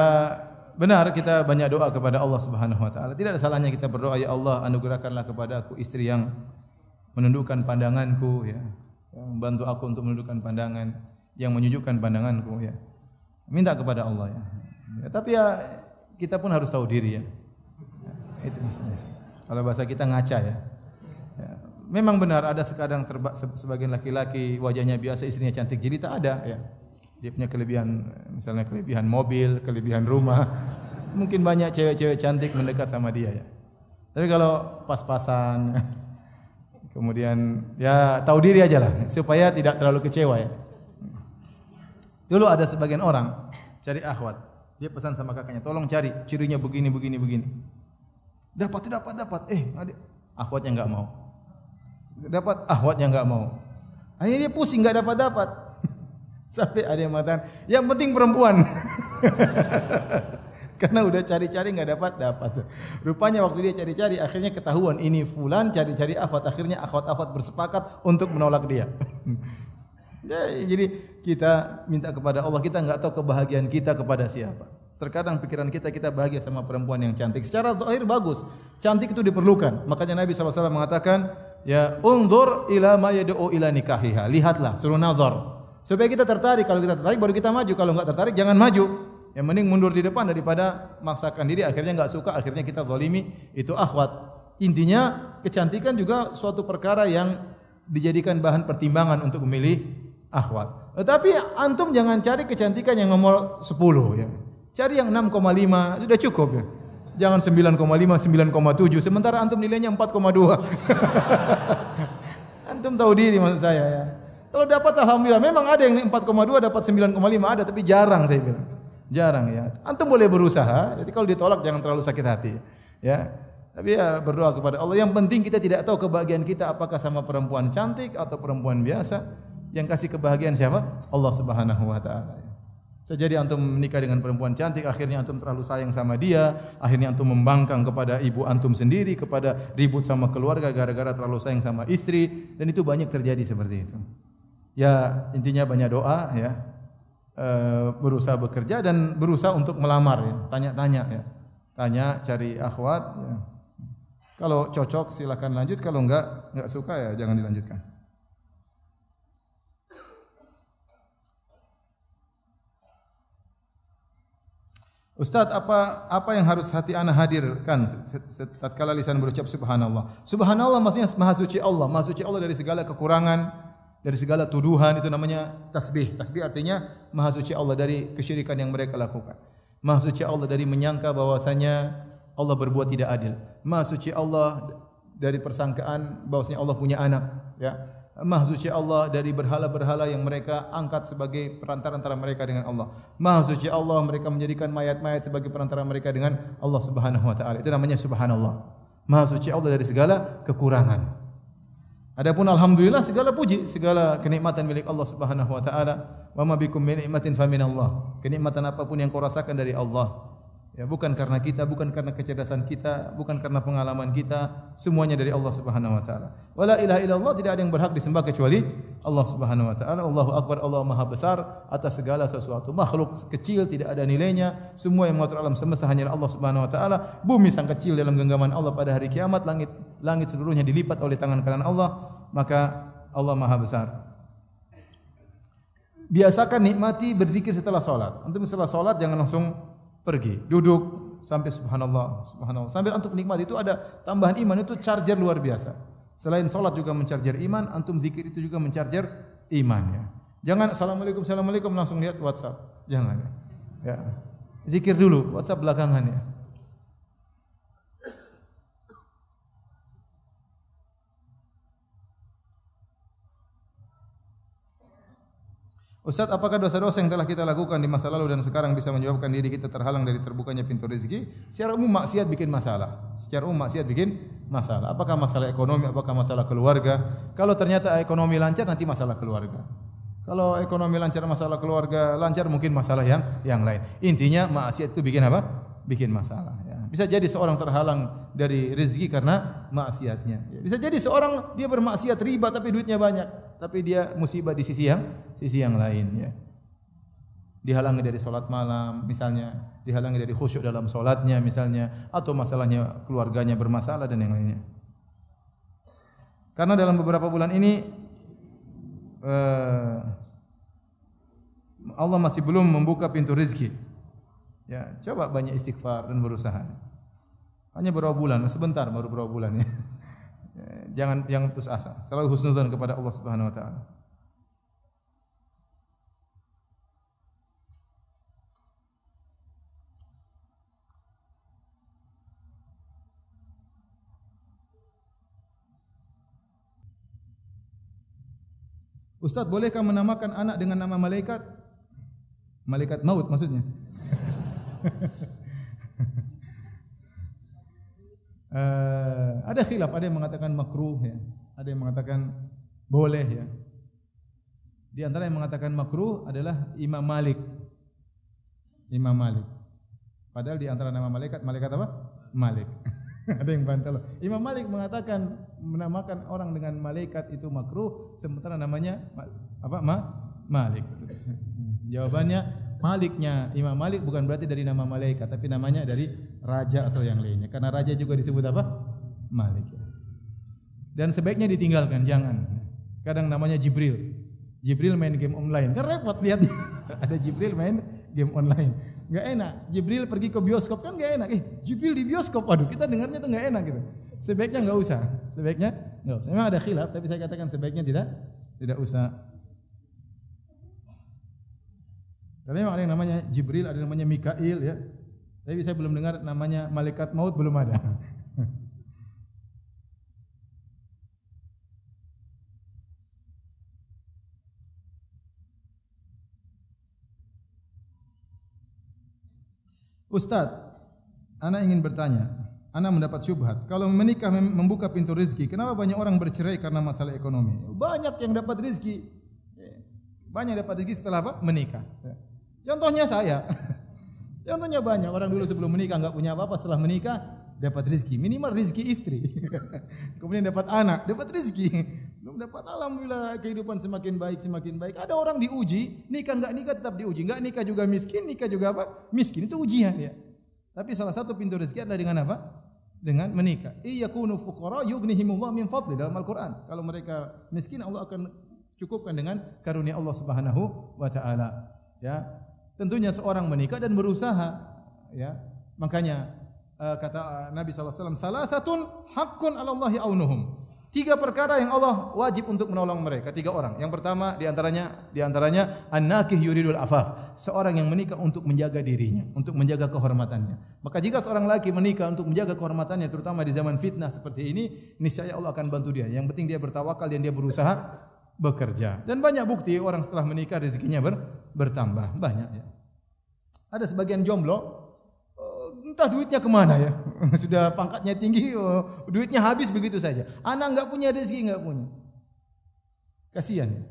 benar kita banyak doa kepada Allah Subhanahu wa taala. Tidak ada salahnya kita berdoa, ya Allah, anugerahkanlah kepada aku istri yang menundukkan pandanganku, ya. Yang membantu aku untuk menundukkan pandangan, yang menyujukkan pandanganku, ya. Minta kepada Allah, ya. Ya, tapi ya kita pun harus tahu diri, ya. Itu misalnya. Kalau bahasa kita ngaca, ya. Ya. memang benar ada sekadang sebagian laki-laki wajahnya biasa, istrinya cantik jelita ada ya. Dia punya kelebihan, misalnya kelebihan mobil, kelebihan rumah. Mungkin banyak cewek-cewek cantik mendekat sama dia ya. Tapi kalau pas-pasan, kemudian ya tahu diri aja lah supaya tidak terlalu kecewa ya. Dulu ada sebagian orang cari akhwat. Dia pesan sama kakaknya, tolong cari cirinya begini. Dapat. Akhwatnya enggak mau. Dapat, akhwatnya enggak mau. Akhirnya dia pusing enggak dapat. Sampai ada yang mengatakan, yang penting perempuan. Karena udah cari-cari enggak dapat. Rupanya waktu dia cari-cari akhirnya ketahuan ini fulan cari-cari akhwat. Akhirnya akhwat-akhwat bersepakat untuk menolak dia. Ya, jadi kita minta kepada Allah, kita enggak tahu kebahagiaan kita kepada siapa. Terkadang pikiran kita bahagia sama perempuan yang cantik. Secara zahir bagus. Cantik itu diperlukan. Makanya Nabi SAW mengatakan, ya unzur ila ma yad'u ila nikahiha. Lihatlah, suruh nazar. Supaya kita tertarik. Kalau kita tertarik baru kita maju. Kalau enggak tertarik jangan maju. Yang mending mundur di depan daripada maksakan diri akhirnya enggak suka, akhirnya kita zalimi itu akhwat. Intinya kecantikan juga suatu perkara yang dijadikan bahan pertimbangan untuk memilih akhwat. Tetapi antum jangan cari kecantikan yang nomor 10 ya. Cari yang 6,5 sudah cukup ya. Jangan 9,5, 9,7 sementara antum nilainya 4,2. Antum tahu diri maksud saya ya. Kalau dapat alhamdulillah, memang ada yang 4,2 dapat 9,5 ada tapi jarang saya bilang. Jarang ya. Antum boleh berusaha. Jadi kalau ditolak jangan terlalu sakit hati ya. Tapi ya berdoa kepada Allah. Yang penting kita tidak tahu kebahagiaan kita apakah sama perempuan cantik atau perempuan biasa. Yang kasih kebahagiaan siapa? Allah Subhanahu wa taala. Jadi antum menikah dengan perempuan cantik, akhirnya antum terlalu sayang sama dia, akhirnya antum membangkang kepada ibu antum sendiri, kepada ribut sama keluarga gara-gara terlalu sayang sama istri, dan itu banyak terjadi seperti itu. Ya intinya banyak doa ya, berusaha bekerja dan berusaha untuk melamar ya, tanya-tanya ya, tanya cari akhwat. Ya. Kalau cocok silakan lanjut, kalau enggak suka ya jangan dilanjutkan. Ustaz, apa yang harus hati ana hadirkan tatkala lisan berucap subhanallah? Subhanallah maksudnya maha suci Allah. Maha suci Allah dari segala kekurangan, dari segala tuduhan, itu namanya tasbih. Tasbih artinya maha suci Allah dari kesyirikan yang mereka lakukan. Maha suci Allah dari menyangka bahwasanya Allah berbuat tidak adil. Maha suci Allah dari persangkaan bahwasanya Allah punya anak, ya. Maha suci Allah dari berhala-berhala yang mereka angkat sebagai perantara antara mereka dengan Allah. Maha suci Allah mereka menjadikan mayat-mayat sebagai perantara mereka dengan Allah Subhanahu wa taala. Itu namanya subhanallah. Maha suci Allah dari segala kekurangan. Adapun alhamdulillah segala puji, segala kenikmatan milik Allah Subhanahu wa taala. Wa ma bikum min ni'matin faminallah. Kenikmatan apapun yang kau rasakan dari Allah. Ya, bukan karena kita, bukan karena kecerdasan kita, bukan karena pengalaman kita, semuanya dari Allah Subhanahu wa taala. Wala ilaha illallah, tidak ada yang berhak disembah kecuali Allah Subhanahu wa taala. Allahu akbar, Allah Maha besar atas segala sesuatu. Makhluk kecil tidak ada nilainya, semua yang mengatur alam semesta hanyalah Allah Subhanahu wa taala. Bumi sang kecil dalam genggaman Allah pada hari kiamat, langit seluruhnya dilipat oleh tangan kanan Allah, maka Allah Maha besar. Biasakan nikmati berzikir setelah salat. Untuk setelah salat jangan langsung pergi, duduk sampai subhanallah, subhanallah. Sambil antum nikmat itu ada tambahan iman, itu charger luar biasa. Selain salat juga mencarger iman, antum zikir itu juga mencarger iman ya. Jangan assalamualaikum assalamualaikum langsung lihat WhatsApp. Jangan ya. Zikir dulu, WhatsApp belakangan ya. Ustaz, apakah dosa-dosa yang telah kita lakukan di masa lalu dan sekarang bisa menyebabkan diri kita terhalang dari terbukanya pintu rezeki? Secara umum maksiat bikin masalah. Secara umum maksiat bikin masalah. Apakah masalah ekonomi, apakah masalah keluarga? Kalau ternyata ekonomi lancar nanti masalah keluarga. Kalau ekonomi lancar masalah keluarga, lancar mungkin masalah yang lain. Intinya maksiat itu bikin apa? Bikin masalah ya. Bisa jadi seorang terhalang dari rezeki karena maksiatnya. Bisa jadi seorang dia bermaksiat riba tapi duitnya banyak, tapi dia musibah di sisi yang lain ya. Dihalangi dari salat malam misalnya, dihalangi dari khusyuk dalam salatnya misalnya, atau masalahnya keluarganya bermasalah dan yang lainnya. Karena dalam beberapa bulan ini Allah masih belum membuka pintu rezeki. Ya, coba banyak istighfar dan berusaha. Hanya berapa bulan, sebentar baru berapa bulan ya. jangan putus asa. Selalu husnudzon kepada Allah Subhanahu wa taala. Ustaz, bolehkah menamakan anak dengan nama malaikat? Malaikat maut maksudnya. Ada khilaf, ada yang mengatakan makruh ya, ada yang mengatakan boleh ya. Di antara yang mengatakan makruh adalah Imam Malik. Imam Malik. Padahal di antara nama malaikat, malaikat apa? Malik. Ada yang bantah. Imam Malik mengatakan menamakan orang dengan malaikat itu makruh, sementara namanya apa? Malik. Jawabannya Maliknya Imam Malik bukan berarti dari nama malaikat, tapi namanya dari raja atau yang lainnya. Karena raja juga disebut apa? Malik. Dan sebaiknya ditinggalkan, jangan. Kadang namanya Jibril. Jibril main game online. Kan repot lihat. Ada Jibril main game online. Enggak enak. Jibril pergi ke bioskop kan enggak enak. Jibril di bioskop. Waduh, kita dengarnya tuh enggak enak gitu. Sebaiknya enggak usah. Sebaiknya enggak usah. Memang ada khilaf, tapi saya katakan sebaiknya tidak usah. Karena memang ada yang namanya Jibril, ada yang namanya Mikail ya. Tapi saya belum dengar namanya malaikat maut, belum ada. Ustaz, ana ingin bertanya. Ana mendapat syubhat. Kalau menikah membuka pintu rezeki, kenapa banyak orang bercerai karena masalah ekonomi? Banyak yang dapat rezeki. Banyak dapat rezeki setelah apa? Menikah. Contohnya saya. Contohnya banyak orang dulu sebelum menikah enggak punya apa-apa, setelah menikah dapat rezeki, minimal rezeki istri. Kemudian dapat anak, dapat rezeki. Belum dapat, alhamdulillah kehidupan semakin baik. Ada orang diuji, nikah enggak nikah tetap diuji, enggak nikah juga miskin, nikah juga apa? Miskin, itu ujian ya. Tapi salah satu pintu rezeki adalah dengan apa? Dengan menikah. Iyakunu fuqara yughnihimullah min fadli, dalam Al-Qur'an. Kalau mereka miskin, Allah akan cukupkan dengan karunia Allah Subhanahu wa taala. Ya. Tentunya seorang menikah dan berusaha, ya. Makanya kata Nabi sallallahu alaihi wasallam, "Salasatun haqqun 'ala Allahi aunuhum." 3 perkara yang Allah wajib untuk menolong mereka, 3 orang. Yang pertama di antaranya an-nakih yuridul afaf, seorang yang menikah untuk menjaga dirinya, untuk menjaga kehormatannya. Maka jika seorang laki menikah untuk menjaga kehormatannya, terutama di zaman fitnah seperti ini, niscaya Allah akan bantu dia. Yang penting dia bertawakal dan dia berusaha bekerja. Dan banyak bukti orang setelah menikah rezekinya bertambah, banyak ya. Ada sebagian jomblo, entah duitnya kemana ya. Sudah pangkatnya tinggi, duitnya habis begitu saja. Anak enggak punya rezeki, enggak punya. Kasihan ya.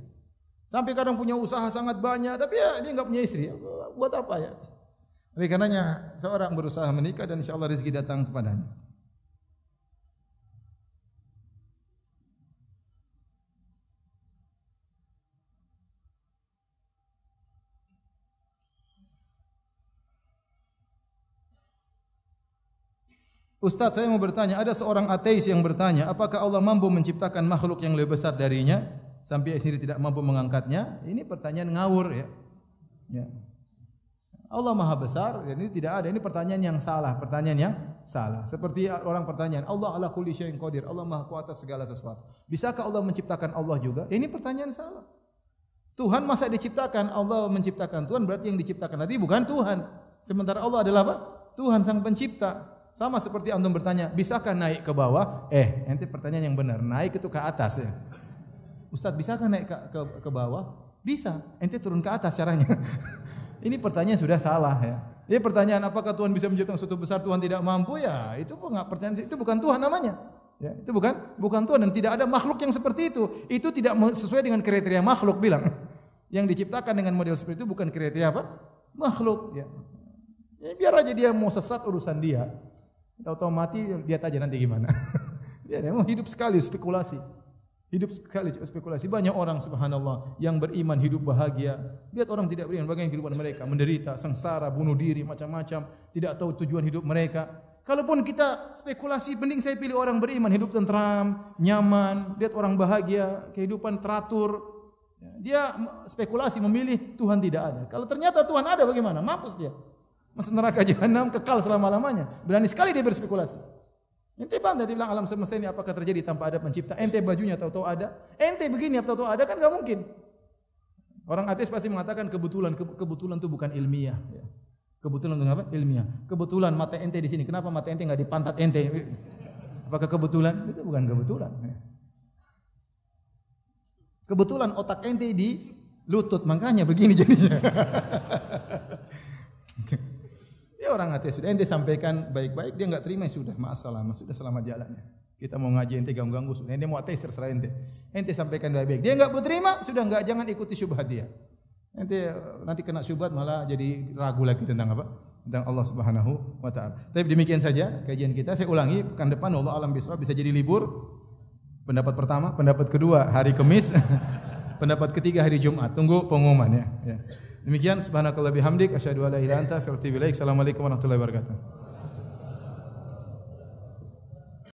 Sampai kadang punya usaha sangat banyak, tapi ya dia enggak punya istri. Buat apa ya? Oleh karenanya seorang berusaha menikah dan insyaallah rezeki datang kepadanya. Ustaz, saya mau bertanya, ada seorang ateis yang bertanya, apakah Allah mampu menciptakan makhluk yang lebih besar darinya sampai sendiri tidak mampu mengangkatnya? Ini pertanyaan ngawur ya. Ya. Allah Maha Besar, dan ini tidak ada. Ini pertanyaan yang salah, Seperti orang pertanyaan, Allah ala kulli syai'in qadir, Allah Maha Kuasa segala sesuatu. Bisakah Allah menciptakan Allah juga? Ini pertanyaan salah. Tuhan masa diciptakan, Allah menciptakan. Tuhan berarti yang diciptakan tadi bukan Tuhan. Sementara Allah adalah apa? Tuhan sang pencipta. Sama seperti antum bertanya, bisakah naik ke bawah? Ente pertanyaan yang benar, naik itu ke atas ya. Ustaz, bisakah naik ke bawah? Bisa, ente turun ke atas caranya. Ini pertanyaan sudah salah ya. Ini pertanyaan apakah Tuhan bisa menciptakan sesuatu besar, Tuhan tidak mampu ya? Itu pertanyaan, itu bukan Tuhan namanya. Ya, itu bukan Tuhan dan tidak ada makhluk yang seperti itu. Itu tidak sesuai dengan kriteria makhluk bilang. Yang diciptakan dengan model seperti itu bukan kriteria apa? Makhluk ya. Biar aja dia mau sesat urusan dia. Tahu-tahu mati, lihat aja nanti gimana. Ya, memang hidup sekali spekulasi. Banyak orang subhanallah yang beriman hidup bahagia. Lihat orang tidak beriman, bagaimana kehidupan mereka, menderita, sengsara, bunuh diri, macam-macam, tidak tahu tujuan hidup mereka. Kalaupun kita spekulasi, mending saya pilih orang beriman, hidup tentram, nyaman, lihat orang bahagia, kehidupan teratur. Dia spekulasi memilih Tuhan tidak ada. Kalau ternyata Tuhan ada bagaimana? Mampus dia. Masuk neraka jahanam kekal selama-lamanya. Berani sekali dia berspekulasi. Ente bantah, dia bilang alam semesta ini apakah terjadi tanpa ada pencipta? Ente bajunya tahu-tahu ada, ente begini tahu-tahu ada, kan enggak mungkin. Orang ateis pasti mengatakan kebetulan, kebetulan itu bukan ilmiah. Ya. Kebetulan itu apa? Ilmiah. Kebetulan mata ente di sini, kenapa mata ente enggak di pantat ente? Apakah kebetulan? Itu bukan kebetulan. Kebetulan otak ente di lutut, makanya begini jadinya. Ya orang ateis sudah ente sampaikan baik-baik, dia enggak terima, sudah ma'assalamah, sudah selamat jalannya. Kita mau ngaji ente ganggu-ganggu, sudah ente mau ateis terserah ente. Ente sampaikan baik-baik. Dia enggak terima, sudah enggak, jangan ikuti syubhat dia. Ente nanti kena syubhat malah jadi ragu lagi tentang apa? Tentang Allah Subhanahu wa taala. Tapi demikian saja kajian kita. Saya ulangi, pekan depan Allah alam bisawab bisa jadi libur. Pendapat pertama, pendapat kedua hari Kamis, pendapat ketiga hari Jumat. Tunggu pengumuman ya. Demikian subhanakallah bihamdik asyhadu an la ilaha illa anta astaghfiruka wa atubu ilaik. Assalamualaikum warahmatullahi wabarakatuh.